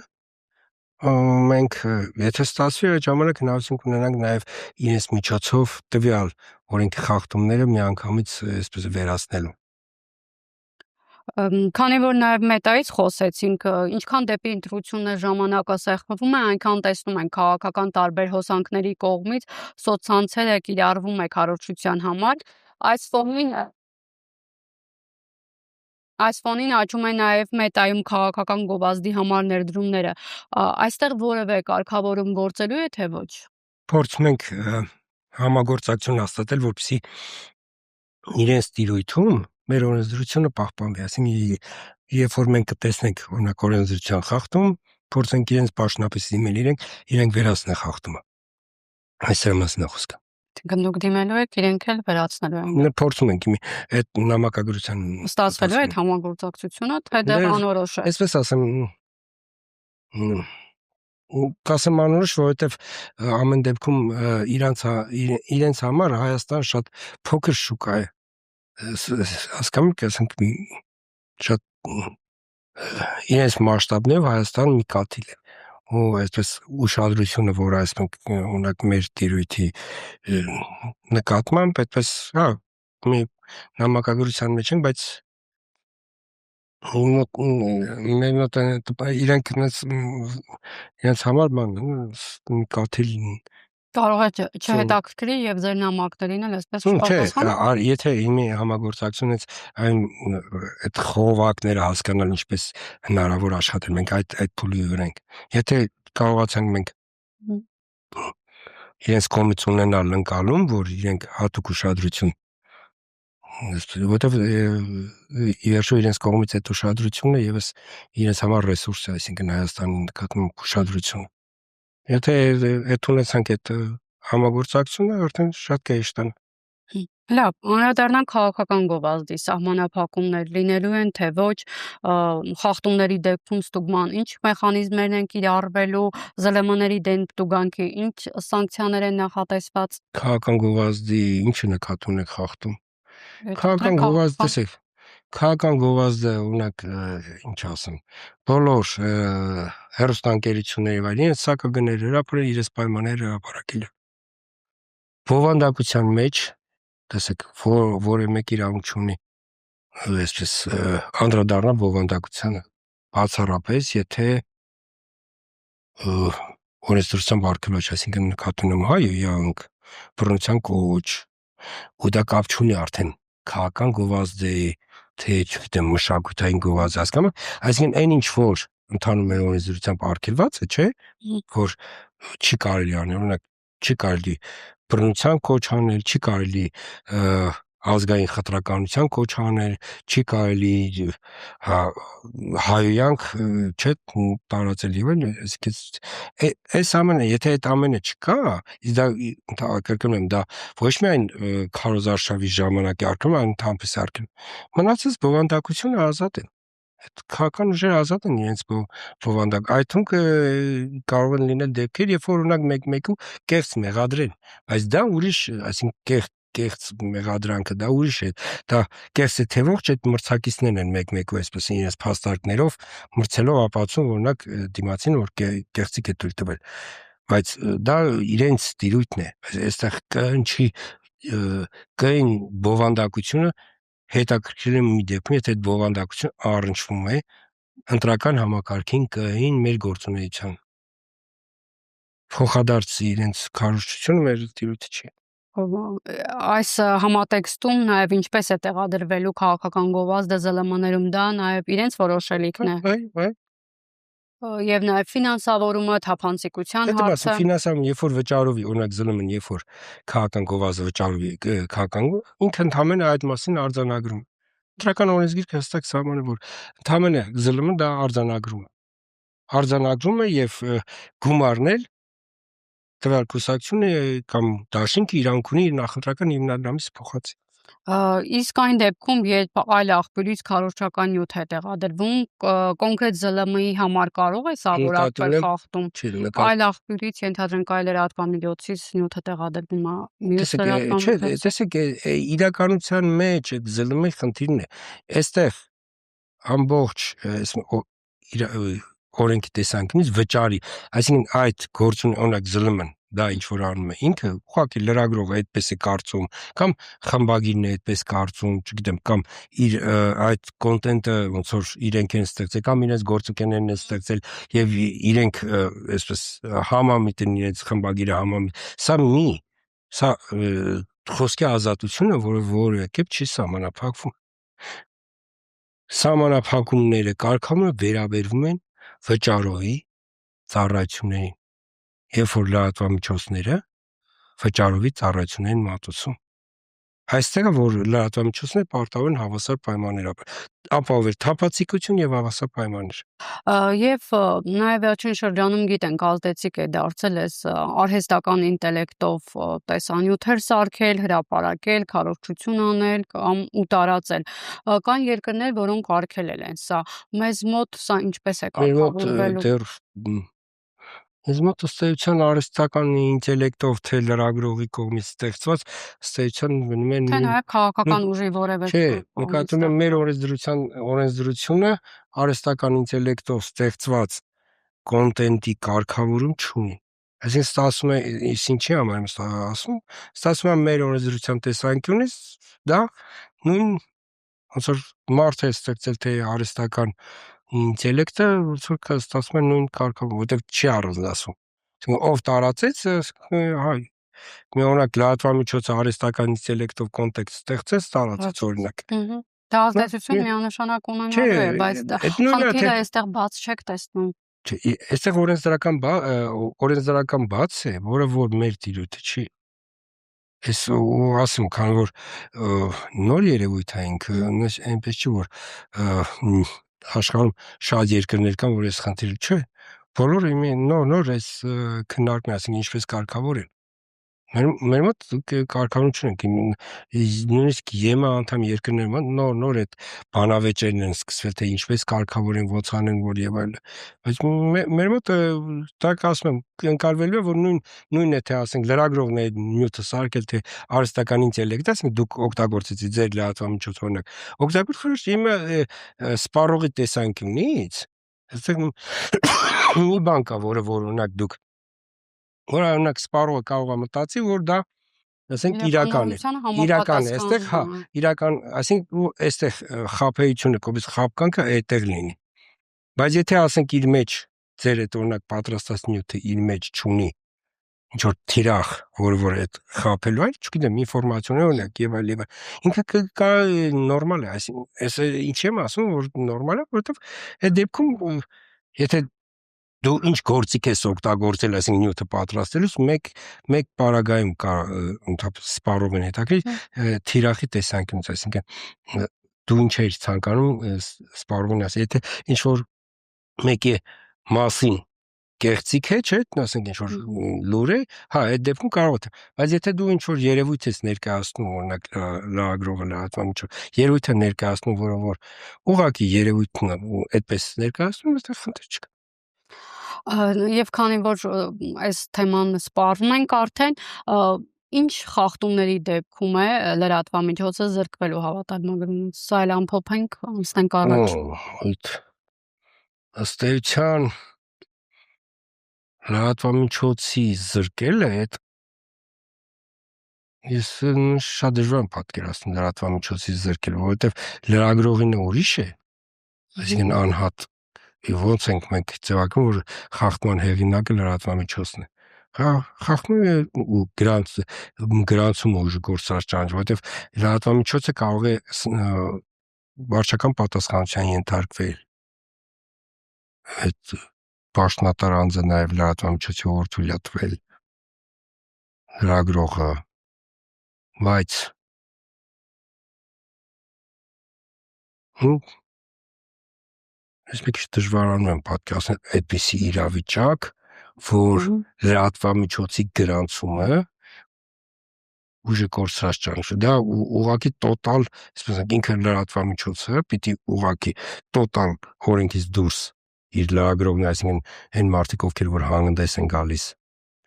մենք եթե ստացվի այդ ժամանակ հնարավորություն կունենանք նաև իրենց միջոցով տվյալ օրենքի խախտումները միանգամից այսպես վերացնելու։ Քանի որ նաև մետայից խոսեցինք, ինչքան դեպի ընտրություններ ժամանակը սեղմվում է, այնքան տեսնում ենք քաղաքական տարբեր հոսանքների կողմից սոցցանցերը կիրառվում է քարոզչության համար, այս ֆոնին աճում է նաև մետայում քաղաքական գովազդի համար ներդրումները, այստեղ որևէ կարգավորում գործելու է, թե ոչ։ Փորձում ենք համագործակցություն հաստատել, որպեսզի իրենց տիրույթում մեր օրենսդրությունը պահպանվի, այսինքն երբ որ մենք կտեսնենք օրինակ օրենսդրության խախտում, փորձենք իրենց պաշտոնապես դիմել իրենք վերացնեն խախտումը։ Այսօր մասն է խոսքը։ Դուք դիմելու եք, իրենք էլ վերացնելու են։ Փորձում ենք այդ նամակագրության ստացվելու է այդ համագործակցությունը, թե դեռ անորոշ է։ Այսպես ասեմ, կասեմ անորոշ, որովհետև ամեն դեպքում իրենց համար Հայաստան շատ փոքր շուկա է։ Հասկանում եք, ասենք շատ իրենց մասշտաբներով Հայաստանը մի կաթիլ է։ Ու այսպես ուշադրությունը, որ այսպես օրինակ մեր տիրույթի նկատմամբ այդպես, մի նամակագրության մեջ ենք, բայց իրենց համար մի կաթիլ կարող է չհետաքրքրի եւ ձեր նամակներին էլ այսպես չպատասխան։ Չէ, եթե իմի համագործակցությունից այդ խողովակները հասկանալ ինչպես հնարավոր աշխատել, մենք այդ փուլի վրա ենք։ Եթե կարողացանք մենք իրենց կողմից ունենալ ընկալում, որ իրենք հատուկ ուշադրություն, որտեվ իհարկե իրենց կողմից այդ ուշադրությունը եւս իրենց համար ռեսուրս է, այսինքն Հայաստանի նկատմամբ ուշադրություն։ Եթե այդ ունեցանք այդ համագործակցությունը, արդեն շատ կհեշտանա։ Լավ, անդրադառնանք քաղաքական գովազդի սահմանափակումներ լինելու են, թե ոչ, խախտումների դեպքում ստուգման ինչ մեխանիզմներ են կիրառվելու, ԶԼՄ-ների դեմ տուգանքի ինչ սանկցիաներ են նախատեսված։ Քաղաքական գովազդի ինչը նկատի ունեք խախտում։ Քաղաքական գովազդ, տեսեք, քաղաքական գովազդը ունակ ինչ ասեմ, բոլոր հեռուստաընկերությունների վայր իրենց սակագներ հրապարակել, իրենց պայմանները հրապարակել։ Բովանդակության մեջ, տեսեք, որը մեկ իրավունք չունի այսպես անդրադառնալ բովանդակությանը, բացառապես եթե օրենսդրությամբ արգելված, այսինքն նկատի ունեմ հայ իրավունք, բռնության կոչ, ու դա կապ չունի արդեն քաղաքական գովազդի, թե չգիտեմ մշակութային գովազդ, հասկանում եք, այսինքն այն ինչ որ ընդհանուր օրենսդրությամբ արգելված է, չէ, որ չի կարելի անել, օրինակ չի կարելի բռնության կոչ անել, չի կարելի ազգային խտրականության կոչ անել, չի կարելի հայոյանք չէ տարածել եւ այլն, այս ամենը, եթե այդ ամենը չկա, դա կրկնում եմ, դա ոչ միայն քարոզարշավի ժամանակ է արկում, այլ ընդհանրապես արկում։ Մնացած բովանդակությունը ազատ է։ Այդ քաղաքական ուժերը ազատ են իրենց բովանդակ։ Այդ թվում կարող են լինել դեպքեր, երբ որ օրինակ մեկ-մեկու կեղծ մեղադրեն, բայց դա ուրիշ, այսինքն կեղծ մեղադրանքը դա ուրիշ է, դա կեղծը թե ողջ այդ մրցակիցներն են մեկ-մեկու այսպես իրենց փաստարկներով մրցելով ապացուցում, որ օրինակ դիմացին որ կեղծիք է թույլ տվել, բայց դա իրենց տիրույթն է, այստեղ կընչի կային բովանդակությունը հետաքրքրել է մի դեպքում, եթե այդ բովանդակությունը առնչվում է ընտրական համակարգին կային մեր գործունեության փոխադարձ իրենց քարոզչությունը մեր տիրույթը չի։ Այս համատեքստում նաև ինչպես է տեղադրվելու քաղաքական գովազդը ԶԼՄ-ներում, դա նաև իրենց որոշելիքն է։ Եվ նաև ֆինանսավորումը, թափանցիկության հարցը։ Ֆինանսավորումը, երբ որ վճարովի, օրինակ ԶԼՄ-ն, երբ որ քաղաքական գովազդը վճարովի քաղաքական, ինքը ընդհանրապես այդ մասին արձանագրում։ Ընտրական օրենսգիրքը հստակ սահմանում է, որ ընդհանրապես ԶԼՄ-ն դա արձանագրում է եւ գումարնել տվյալ կուսակցությունը կամ դաշինքը իրավունք ունի իր նախընտրական հիմնադրամից փոխած։ Իսկ այն դեպքում, երբ այլ աղբյուրից քարոզչական նյութ է տեղադրվում, կոնկրետ ԶԼՄ-ի համար կարող է սա որակվել խախտում։ Այլ աղբյուրից ենթադրենք այլ լրատվամիջոցից նյութը տեղադրվում է մյուս լրատվամիջոցից։ Տեսեք, իրականության մեջ այդ ԶԼՄ-ի խնդիրն է։ Այստեղ ամբողջ օրենքի տեսանկյունից վճարի, այսինքն այդ գործուն օրինակ ԶԼՄ-ն դա ինչ որ անում է ինքը ուղղակի լրագրողը այդպես է կարծում կամ խմբագիրն է այդպես կարծում, չգիտեմ, կամ իր այդ կոնտենտը ոնց որ իրենք են ստեղծել կամ իրենց գործընկերներն են ստեղծել եւ իրենք այսպես համամիտ են իրենց խմբագիրը համամիտ։ Սա խոսքի ազատությունը, որը որևէ կերպ չի սահմանափակվում։ Սահմանափակումները կարգավորումը վերաբերվում են վճարովի ծառայություններին, երբ որ լրատվամիջոցները վճարովի ծառայություններ են մատուցում։ Այստեղ որ լրատվամիջոցները պարտավոր են հավասար պայմաններ ապահովել թափանցիկություն եւ հավասար պայմաններ։ Եվ նաեւ վերջին շրջանում գիտենք ազդեցիկ է դարձել այս արհեստական ինտելեկտով տեսանյութեր սարքել, հրապարակել, քարոզչություն անել կամ ու տարածել։ Կան երկրներ, որոնք արգելել են սա։ Մեզ մոտ սա ինչպես է կարգավորվելու։ Ես մոտ ըստ էության արհեստական ինտելեկտով թե լրագրողի կողմից ստեղծված ըստ էության մնում են թե նաև քաղաքական ուժի որևէ։ Չէ, նկատում եմ մեր օրենսդրությունը արհեստական ինտելեկտով ստեղծված կոնտենտի կարգավորում չունի։ Այսինքն ստացվում է, ինչի համար եմ ասում, ստացվում է մեր օրենսդրության տեսանկյունից դա նույն ոնց որ մարդ է ստեղծել թե արհեստական ինտելեկտը, ոնց որ ստացվում է նույն կարգավորում, որտեղ չի առանձնացվում։ Այսինքն ով տարածեց, հայ մի օրինակ լրատվամիջոցը արհեստական ինտելեկտով կոնտեքստ ստեղծեց, տարածեց օրինակ։ Դա ազդեցություն միանշանակ ունենալու է, բայց խնդիրը այստեղ բաց չեք տեսնում։ Չէ, այստեղ օրենսդրական բաց է, որը որ մեր տիրույթը չի։ Ես ասում, քանի որ նոր երևույթ է ինքը, այնպես չի որ աշխարհում շատ երկրներ կան, որ այս խնդիրը չէ։ Բոլորը նոր այս քննարկում, ասենք ինչպես կարգավորել։ Մեր մոտ կարգավորում չունենք, նույնիսկ ԵՄ անդամ երկրներում նոր այդ բանավեճերն են սկսվել, թե ինչպես կարգավորեն, ոնց անեն, որ եւ այլն։ Բայց մեր մոտ դա ասում եմ, ընկալվելու է, որ նույնն է, թե ասենք լրագրողն է նյութը սարքել, թե արհեստական ինտելեկտ, ասենք դուք օգտագործեցիք ձեր լրատվամիջոց օրինակ։ Օգտագործողը իմը սպառողի տեսանկյունից, այստեղ մի բան կա, որը օրինակ դուք որ օրինակ սպառողը կարող է մտածի, որ դա ասենք իրական է, այստեղ հա, իրական, այսինքն այստեղ խաբեությունը, կողմից խաբկանքը այդտեղ լինի։ Բայց եթե ասենք իր մեջ ձեր այդ օրինակ պատրաստած նյութը իր մեջ չունի ինչ որ թիրախ, որ այդ խաբելու այլ, չգիտեմ, ինֆորմացիոն է օրինակ եւ այլ եւ ինքը կա նորմալ է, այսինքն ես ինչ եմ ասում, որ նորմալ է, որովհետեւ այդ դեպքում եթե դու ինչ գործիք ես օգտագործել, այսինքն նյութը պատրաստելուց մեկ պարագայում կա ընդհանրապես սպառող են հետաքրքիր թիրախի տեսանկյունից, այսինքն դու ինչ ես ցանկանում սպառողին ասել, եթե ինչ որ մեկի մասին կեղծիք է, չէ՞, ասենք ինչ որ լուր է, հա, այդ դեպքում կարող է, բայց եթե դու ինչ որ երևույթ ես ներկայացնում, օրինակ լրագրողը լրատվամիջոց, երևույթը ներկայացնում, որ ուղղակի երևույթն այդպես ներկայացնում, այստեղ խնդիր չկա։ Եվ քանի որ այս թեման սպառնում ենք արդեն, ինչ խախտումների դեպքում է լրատվամիջոցը զրկվելու հավատարմագրումից, սա էլ ամփոփենք, անցնենք առաջ։ Ըստ էության լրատվամիջոցի զրկելը այդ ես շատ դժվար եմ պատկերացնում լրատվամիջոցի զրկելը, որովհետև լրագրողինը ուրիշ է, այսինքն անհատ ոնց ենք մենք ձևակերպում, որ խախտման հեղինակը լրատվամիջոցն է։ Խախտում է ու գրանցում ուժ գործած ճանաչ, որովհետև լրատվամիջոցը կարող է վարչական պատասխանատվության ենթարկվել։ Այդ պաշտոնատար անձը նաև լրատվամիջոցի որդու լատվել լրագրողը, բայց ես մի քիչ դժվարանում եմ պատկերացնել այդպիսի իրավիճակ, որ լրատվամիջոցի գրանցումը ուժը կորցրած ճանաչը, դա ուղղակի տոտալ, այսպես ասենք, ինքը լրատվամիջոցը պիտի ուղղակի տոտալ օրենքից դուրս իր լրագրողն, այսինքն այն մարդիկ, ովքեր որ հանգնդես են գալիս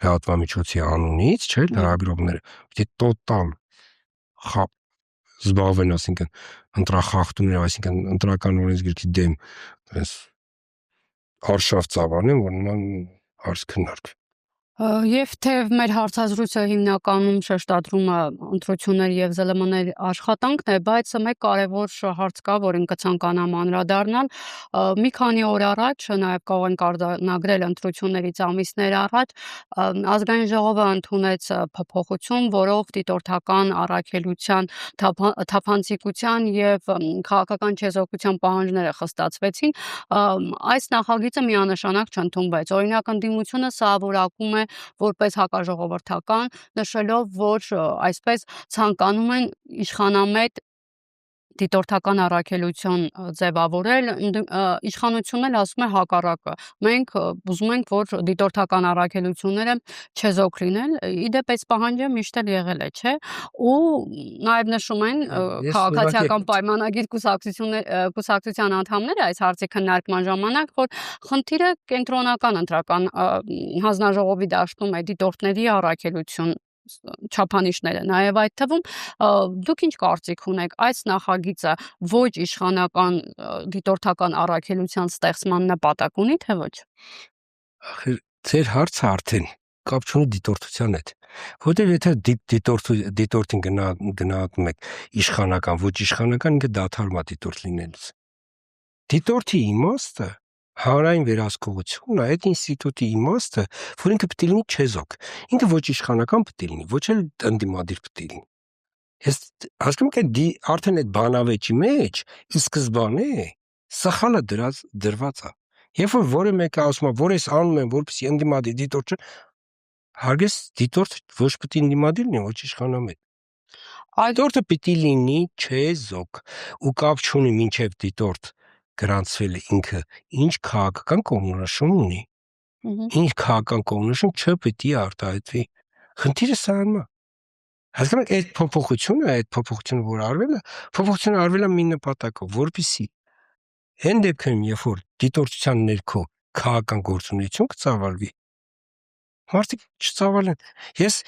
լրատվամիջոցի անունից, չէ՞, լրագրողները, պիտի տոտալ զբաղվեն, այսինքն ընտրախախտումներ, այսինքն ընտրական օրենսգրքի դեմ այս արշավ ծավալեն, որ նրան հարց քննարկվի։ Եվ թեև մեր հարցազրույցը հիմնականում շեշտադրում է ընտրություններ եւ ԶԼՄ-ների աշխատանքն է, բայց մեկ կարևոր հարց կա, որին կցանկանամ անդրադառնալ։ Մի քանի օր առաջ, նաեւ կարող ենք արձանագրել ընտրություններից ամիսներ առաջ, ազգային ժողովը ընդունեց փոփոխություն, որով դիտորդական առաքելության թափանցիկության եւ քաղաքական չեզոքության պահանջները խստացվեցին։ Այս նախագիծը միանշանակ չընդունվեց։ Օրինակ, ընդդիմությունը սա որակում է որպես հակաժողովրդական, նշելով, որ այսպես ցանկանում են իշխանամետ դիտորդական առաքելություն ձևավորել, իշխանությունն էլ ասում է հակառակը։ Մենք ուզում ենք, որ դիտորդական առաքելությունները չեզոք լինեն, իդեպ այս պահանջը միշտ էլ եղել է, չէ՞։ Ու նաև նշում են քաղաքացիական պայմանագիր կուսակցության անդամները այս հարցի քննարկման ժամանակ, որ խնդիրը կենտրոնական ընտրական հանձնաժողովի դաշտում է դիտորդների առաքելություն չափանիշները, նաև այդ թվում դուք ինչ կարծիք ունեք, այս նախագիծը ոչ իշխանական դիտորդական առաքելության ստեղծման նպատակ ունի, թե ոչ։ Ձեր հարցը արդեն կապ չունի դիտորդության հետ, որտեղ եթե դիտորդին գնահատում եք իշխանական, ոչ իշխանական, ինքը դադարում է դիտորդ լինելուց։ Դիտորդի իմաստը հանրային վերահսկողությունն է, այդ ինստիտուտի իմաստը, որ ինքը պետք է լինի չեզոք, ինքը ոչ իշխանական պետք է լինի, ոչ էլ ընդդիմադիր պետք է լինի։ Ես հասկանում եք, արդեն այդ բանավեճի մեջ ի սկզբանե սխալը դրված է։ Երբ որ որը մեկը ասում է, որ ես անում եմ, որպեսզի ընդդիմադիր դիտորդ հարգես դիտորդ ոչ պետք է ընդդիմադիր լինի, ոչ իշխանամետ։ Դիտորդը պետք է լինի չեզոք ու կապ չունի մինչև դիտորդ գրանցվել ինքը ինչ քաղաքական կողմնորոշում ունի, ինչ քաղաքական կողմնորոշում չպետք է արտահայտվի։ Խնդիրը սրանն է։ Հասկանում եք, այդ փոփոխությունը, որ փոփոխությունը արվել է մի նպատակով, որպեսզի այն դեպքում, երբ որ դիտորդության ներքո քաղաքական գործունեություն կծավալվի, մարդիկ չծավալեն։ Ես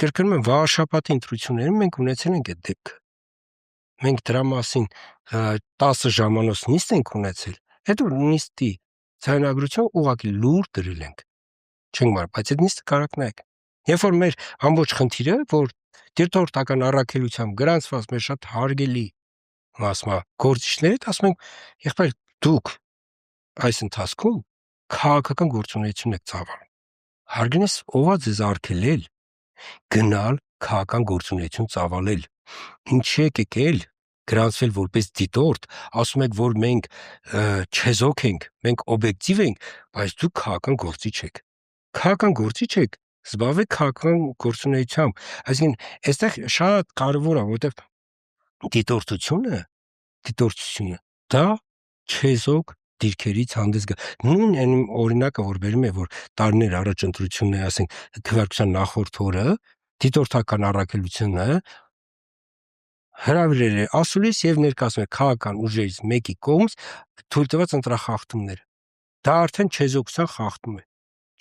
կրկնում եմ, վաղաշաբաթի ընտրություններում մենք ունեցել ենք այդ դեպքը։ Մենք դրա մասին 10 ժամանոց նիստ ենք ունեցել, հետո նիստի ցանագրություն ուղղակի լուր դրել ենք։ Չենք մարդ, բայց այդ նիստը կարակ նայեք։ Երբ որ մեր ամբողջ խնդիրը, որ դիտորդական առաքելությամբ գրանցված մեր շատ հարգելի մասմա գործիչներդ ասում ենք, եղբայր դուք այս ընթացքում քաղաքական գործունեություն եք ծավալում։ Հարգանես ով է ձեզ արգելել գնալ քաղաքական գործունեություն ծավալել։ Ինչի եք եկել գրանցվել որպես դիտորդ, ասում եք, որ մենք չեզոք ենք, մենք օբյեկտիվ ենք, բայց դուք քաղաքական գործիչ եք։ Քաղաքական գործիչ եք, զբաղվեք քաղաքական գործունեությամբ։ Այսինքն, այստեղ շատ կարևոր է, որովհետև դիտորդությունը դա չեզոք դիրքերից հանդես գա։ Նույն այն օրինակը, որ բերում է, որ տարիներ առաջ ընտրություններ, ասենք, քվեարկության նախորդ օրը դիտորդական առաքելությունը հրավիրել է ասուլիս եւ ներկայացնում է քաղաքական ուժերից մեկի կողմից թույլ տված ընտրախախտումները։ Դա արդեն չեզոքության խախտում է։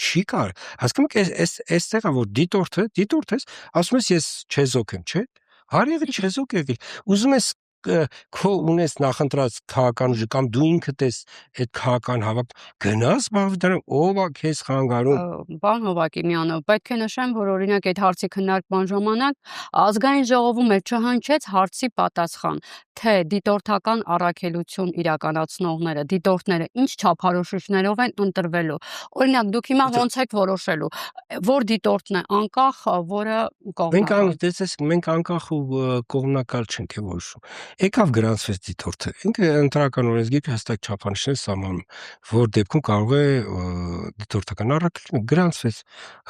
Չի կարող։ Հասկանում եք, այստեղ է որ դիտորդ ես, ասում ես ես չեզոք եմ, չէ՞։ Հարևը չեզոք եկել։ Ուզում ես քո ունես նախընտրած քաղաքական ուժը կամ դու ինքդ ես այդ քաղաքական հավաք գնաս բաղվի դրան, ով է քեզ խանգարում։ Պարոն Հովակիմյանը, պետք է նշեմ, որ օրինակ այդ հարցի քննարկման ժամանակ ազգային ժողովում էլ չհնչեց հարցի պատասխան, թե դիտորդական առաքելություն իրականացնողները, դիտորդները ինչ չափորոշիչներով են ընտրվելու։ Օրինակ դուք հիմա ոնց եք որոշելու, որ դիտորդն է անկախ, որը կողմնակալ։ Մենք անկախ ու կողմնակալ չենք որոշում։ Եկավ գրանցվեց դիտորդը։ Ինքը ընտրական օրենսգիրքը հստակ չափանիշներ սահմանում, որ դեպքում կարող է դիտորդական առաքելություն գրանցվեց։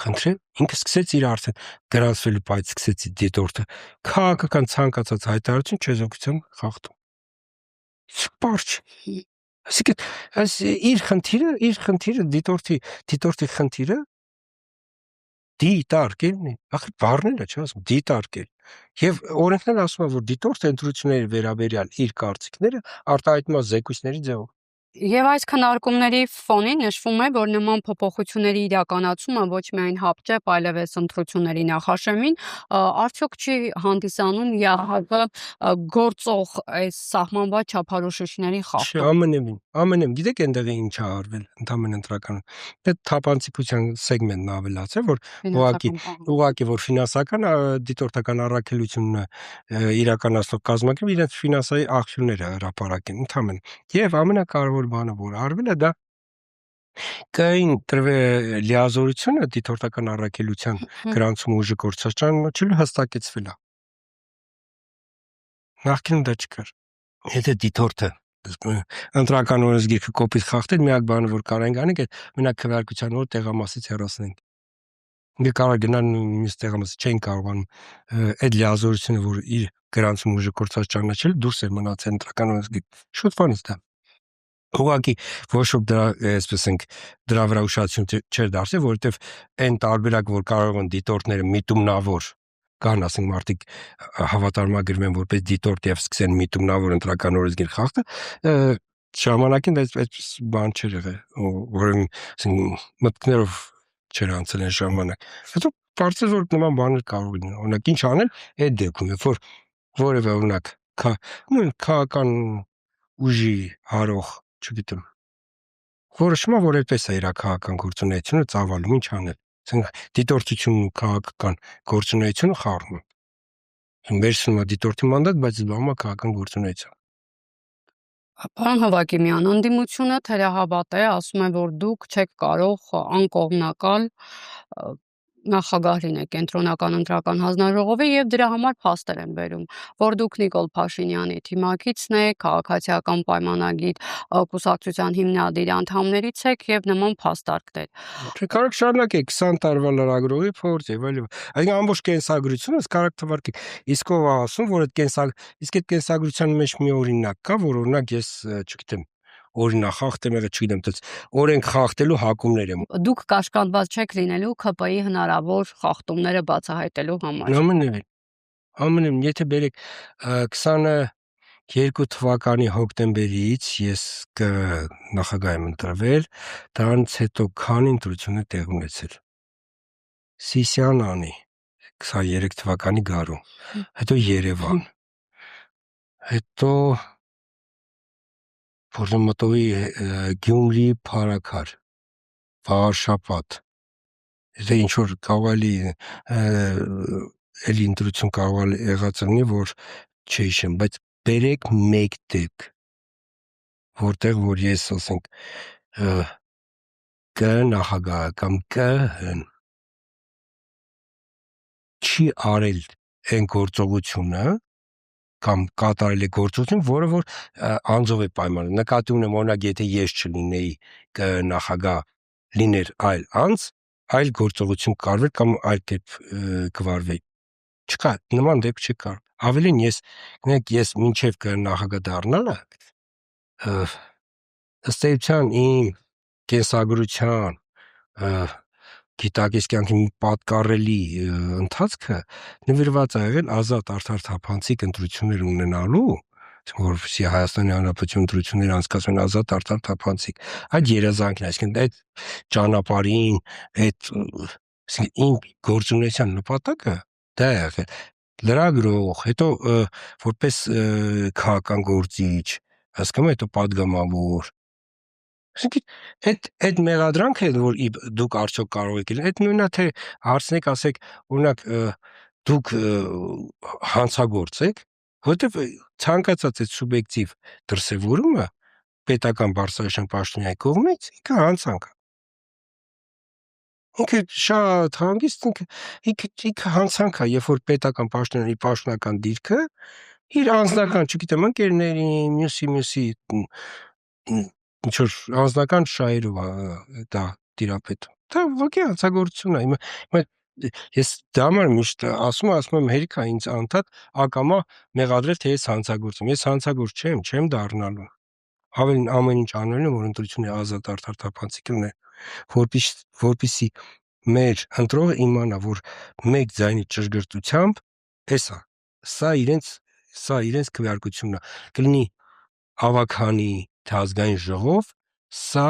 Խնդրեմ, ինքը սկսեց իր արդեն գրանցվելու բայց սկսեց դիտորդը քաղաքական ցանկացած հայտարարություն չեզոքության խախտում։ Սպարչ։ Այսինքն իր խնդիրը դիտորդի խնդիրը դիտարկելն է։ Ախր բառները չի ասում դիտարկել։ Եվ օրենքները ասում են, որ դիտորդը ընտրությունների վերաբերյալ իր կարծիքները արտահայտում է զեկույցների ձևով։ Եվ այս քննարկումների ֆոնին նշվում է, որ նման փոփոխությունների իրականացումը ոչ միայն հապճեպ, այլևս ընտրությունների նախաշեմին, արդյոք չի հանդիսանում ՀՀԿ գործող այս սահմանված չափորոշիչների խախտում։ Ամենևին, գիտեք այնտեղ ինչ է արվել ընդհանրեն ընտրականում։ Դա թափանցիկության սեգմենտն ավելացել, որ ուղղակի որ ֆինանսական դիտորդական առաքելությունը իրականացնող կազմակերպ իրենց ֆինանսայի աղբյուրները հրապարակեն ընդհանրեն։ Եվ ամենակարևոր բանը, որ արվել է, դա կային տրվել լիազորությունը դիտորդական առաքելության գրանցում ուժը գործաշրջանոչելու հստակեցվել է։ Նախկինում դա չկար։ Եթե դիտորդը ընտրական օրենսգիրքը կոպիտ խախտել, միակ բանը որ կարող ենք անենք, այդ մենակ քվեարկության օր տեղամասից հեռացնենք։ Մենք կարող գնալ մյուս տեղամասից չեն կարողանում այդ լիազորությունը, որ իր գրանցում ուժը գործաշրջանոչել դուրս է մնացել ընտրական օրենսգիր։ Շուտ բանից դա։ Ուղղակի ոչ ոք դրա, այսպես ենք, դրա վրա ուշադրություն չէր դարձել, որովհետև այն տարբերակ, որ կարող են դիտորդները միտումնավոր կան, ասենք, մարդիկ հավատարմագրվում են որպես դիտորդ եւ սկսեն միտումնավոր ընտրական օրենսգիր խախտը, ժամանակին այդպես բան չէր եղել, որովհետև, ասենք, մտքներով չէր անցել այն ժամանակ։ Հետո կարծես որ նման բաներ կարող են, օրինակ, ինչ անել այդ դեպքում, երբ որ որևէ օրինակ քաղաքական ուժի հարող, չգիտեմ, որոշումը որ այդպես է իր քաղաքական գործունեությունը ծավալում, ինչ անել։ Ասենք դիտորդությունն ու քաղաքական գործունեությունը խառնում են։ Վերցնում է դիտորդի մանդատ, բայց զբաղվում է քաղաքական գործունեությամբ։ Պարոն Հովակիմյան, ընդդիմությունը թերահավատ է, ասում է, որ դուք չեք կարող անկողմնակալ նախագահ լինեք կենտրոնական ընտրական հանձնաժողովի եւ դրա համար փաստեր են բերում, որ դուք Նիկոլ Փաշինյանի թիմակիցն եք, քաղաքացիական պայմանագիր կուսակցության հիմնադիր անդամներից եք եւ նման փաստարկներ։ Կարող շարունակեք 20 տարվա լրագրողի փորձ եւ այլն։ Այսինքն ամբողջ կենսագրությունը կարող թվարկի։ Իսկ ով է ասում, որ այդ կենսագրության մեջ մի օրինակ կա, որ օրինակ ես, չգիտեմ, օրինակ խախտեմ եղել, չգիտեմ, օրենք խախտելու հակումներ եմ։ Դուք կաշկանդված չեք լինելու ԿՊ-ի հնարավոր խախտումները բացահայտելու համար։ Ամենևին, եթե բերեք 22 թվականի հոկտեմբերից ես նախագահ եմ ընտրվել, դրանից հետո քանի ընտրություն է տեղ ունեցել։ Սիսիանանի 23 թվականի գարուն, հետո Երևան, հետո Փորձամատովի Գյումրի Փարաքար, Վաղարշապատ, եթե ինչ որ կարող է էլի ընտրություն կարող է եղած լինի, որ չհիշեմ, բայց բերեք մեկ դեպք, որտեղ որ ես ասենք նախագահ կամ չի արել այն գործողությունը, կամ կատարել է գործողություն, որը որ անձով է պայմանավորված։ Նկատի ունեմ, օրինակ, եթե ես չլինեի նախագահ, լիներ այլ անձ, այլ գործողություն կարվեր կամ այլ կերպ կվարվեի։ Չկա, նման դեպք չկա։ Ավելին ես մինչև նախագահ դառնալը ըստ էության իմ կենսագրության գիտակից կյանքի պատկառելի ընթացքը նվիրված է եղել ազատ արդար թափանցիկ ընտրություններ ունենալու, որովհետեւ Հայաստանի Հանրապետության ընտրությունները անցկացվեն ազատ արդար թափանցիկ, այդ երազանքն է, այսինքն այդ ճանապարհին, այդ իմ գործունեության նպատակը դա է եղել լրագրող, հետո որպես քաղաքական գործիչ, հասկանում եք, հետո падգամավոր։ Այդ մեղադրանքը, որ դուք արդյոք կարող եք լինել, այդ նույնն է, թե հարցնեք, ասեք, օրինակ, դուք հանցագործ եք, որովհետև ցանկացած այդ սուբյեկտիվ դրսևորումը պետական բարձրաստիճան պաշտոնյայի կողմից ինքը հանցանք է։ Ինքը շատ հանգիստ, ինքը հանցանք է, երբ որ պետական պաշտոնյայի պաշտոնական դիրքը իր անձնական, չգիտեմ, ընկերների, մյուսի ինչ որ անձնական շահերով դա տիրապետում։ Դա ոքի հանցագործություն է։ Հիմա ես դա համար միշտ ասում եմ, հերիք է ինձ անդադ ակամա մեղադրել, թե ես հանցագործ եմ։ Ես հանցագործ չեմ դառնալու։ Ավելին ամեն ինչ անելու եմ, որ ընտրությունները ազատ արդար թափանցիկ լինեն, որպեսզի մեր ընտրողը իմանա, որ մեկ ձայնի ճշգրտությամբ սա իրենց քվեարկությունն է։ Կլինի ավագանի թե ազգային ժողով, սա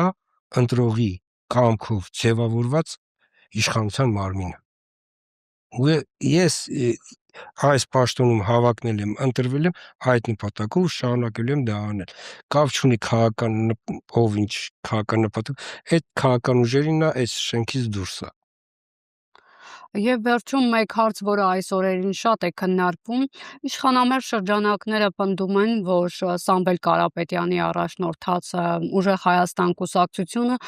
ընտրողի կամքով ձևավորված իշխանության մարմինը։ Ու ես այս պաշտոնում հավակնել եմ, ընտրվել եմ այդ նպատակով ու շարունակելու եմ դա անել։ Կապ չունի քաղաքական ով ինչ քաղաքական նպատակ, այդ քաղաքական ուժերին է այս շենքից դուրս է։ Եվ վերջում մեկ հարց, որը այս օրերին շատ է քննարկվում, իշխանամերձ շրջանակները պնդում են, որ Սամվել Կարապետյանի առաջնորդած Ուժեղ Հայաստան կուսակցությունը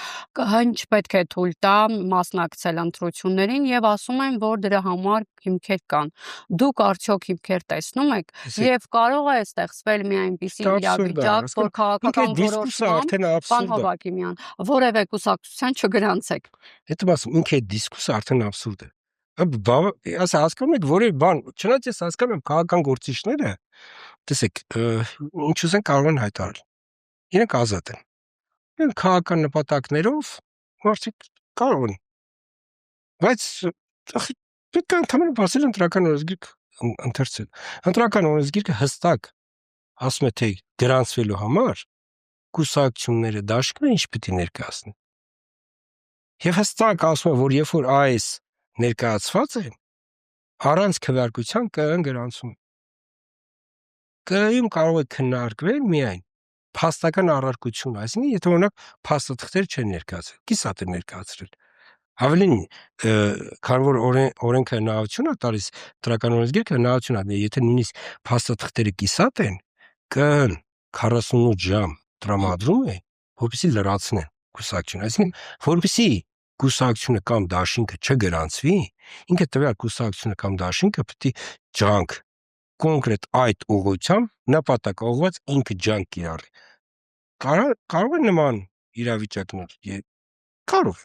չպետք է թույլ տա մասնակցել ընտրություններին եւ ասում են, որ դրա համար հիմքեր կան։ Դուք արդյոք հիմքեր տեսնում եք եւ կարող է ստեղծվել մի այնպիսի իրավիճակ, որ քաղաքական որոշում պան Հովակիմյան որևէ կուսակցության չգրանցեք։ Հետո ասում, ինքը այդ դիսկուրսը արդեն абսուրդ է։ Հասկանում եք, որևէ բան, չնայած ես հասկանում եմ քաղաքական գործիչները, տեսեք, ինչ ուզեն կարող են հայտարարել։ Իրենք ազատ են։ Իրենք քաղաքական նպատակներով մարդիկ կարող են։ Բայց պետք է ընդհանրապես բացել ընտրական օրենսգիրք ընթերցել։ Ընտրական օրենսգիրքը հստակ ասում է, թե գրանցվելու համար կուսակցությունները դաշինքը ինչ պետք է ներկայացնեն։ Եվ հստակ ասում է, որ երբ որ այս ներկայացված են, առանց քվեարկության ԿԸ-ն գրանցում։ ԿԸ-ում կարող է քննարկվել միայն փաստական առարկություն, այսինքն եթե օրինակ փաստաթղթեր չեն ներկայացրել, կիսատ է ներկայացրել։ Ավելին, քանի որ օրենքը հնարավորություն է տալիս, ընտրական օրենսգիրքը հնարավորություն է, եթե նույնիսկ փաստաթղթերը կիսատ են, ԿԸ-ն 48 ժամ տրամադրում է, որպեսզի լրացնեն կուսակցությունը, այսինքն որպեսզի կուսակցությունը կամ դաշինքը չգրանցվի, ինքը տվյալ կուսակցությունը կամ դաշինքը պետք է ջանք կոնկրետ այդ ուղղությամբ նպատակաուղղված ինքը ջանք կիրառի։ Կարող է նման իրավիճակներ, կարող։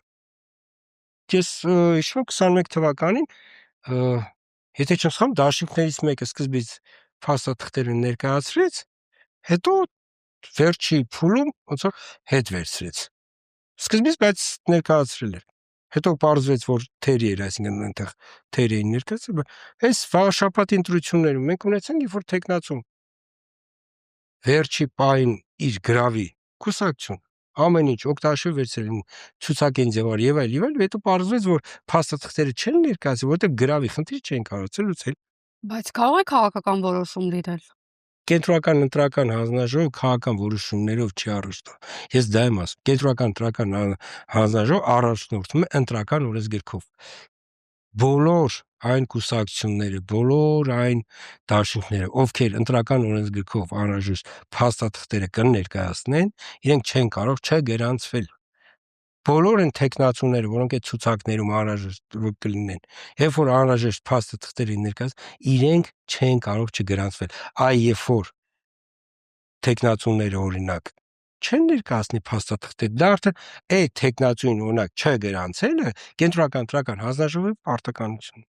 Ես հիշում եմ 21 թվականին, եթե չեմ սխալվում, դաշինքներից մեկը սկզբից փաստաթղթերը ներկայացրեց, հետո վերջի փուլում ոնց որ հետ վերցրեց։ Սկզբից բայց ներկայացրել էր։ Հետո պարզվեց, որ թերի էր, այսինքն այնտեղ թեր էին ներկայացրել։ Այս վաղաշաբաթի ընտրություններում մենք ունեցանք երբ որ թեկնածու վերջի պահին իր գրավի կուսակցություն ամեն ինչ օգտաշուչ վերցրել ցուցակեն ձևար եւ այլ, հետո պարզվեց, որ փաստաթղթերը չեն ներկայացել, որովհետեւ գրավի խնդիր չեն կարողացել լուծել։ Բայց կարող է քաղաքական որոշում լինել։ Կենտրոնական ընտրական հանձնաժողովը քաղաքական որոշումներով չի առաջնորդվում։ Ես դա եմ ասում։ Կենտրոնական ընտրական հանձնաժողովը առաջնորդվում է ընտրական օրենսգրքով։ Բոլոր այն կուսակցությունները, բոլոր այն դաշինքները, ովքեր ընտրական օրենսգրքով անհրաժեշտ փաստաթղթերը կներկայացնեն, իրենք չեն կարող չգրանցվել։ բոլոր են տեխնացուները, որոնք այդ ցուցակներում անհրաժեշտ կլինեն, երբ որ անհրաժեշտ փաստը թղթերի ներկայաց, իրենք չեն կարող չգրանցվել։ Այ երբ որ տեխնացուները օրինակ չեն ներկայացնի փաստաթղթեր, դա արդեն այդ տեխնացուին օրինակ չգրանցելը կենտրոնական ընտրական հանձնաժողովի պարտականություն։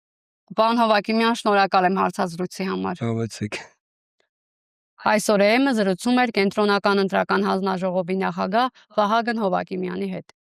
Պարոն Հովակիմյան, շնորհակալ եմ հարցազրույցի համար։ Ցավեցեք։ Այսօր ԵՄ զրուցում էր կենտրոնական ընտրական հանձնաժողովի նախագահ Վահագն Հովակիմյանի հետ։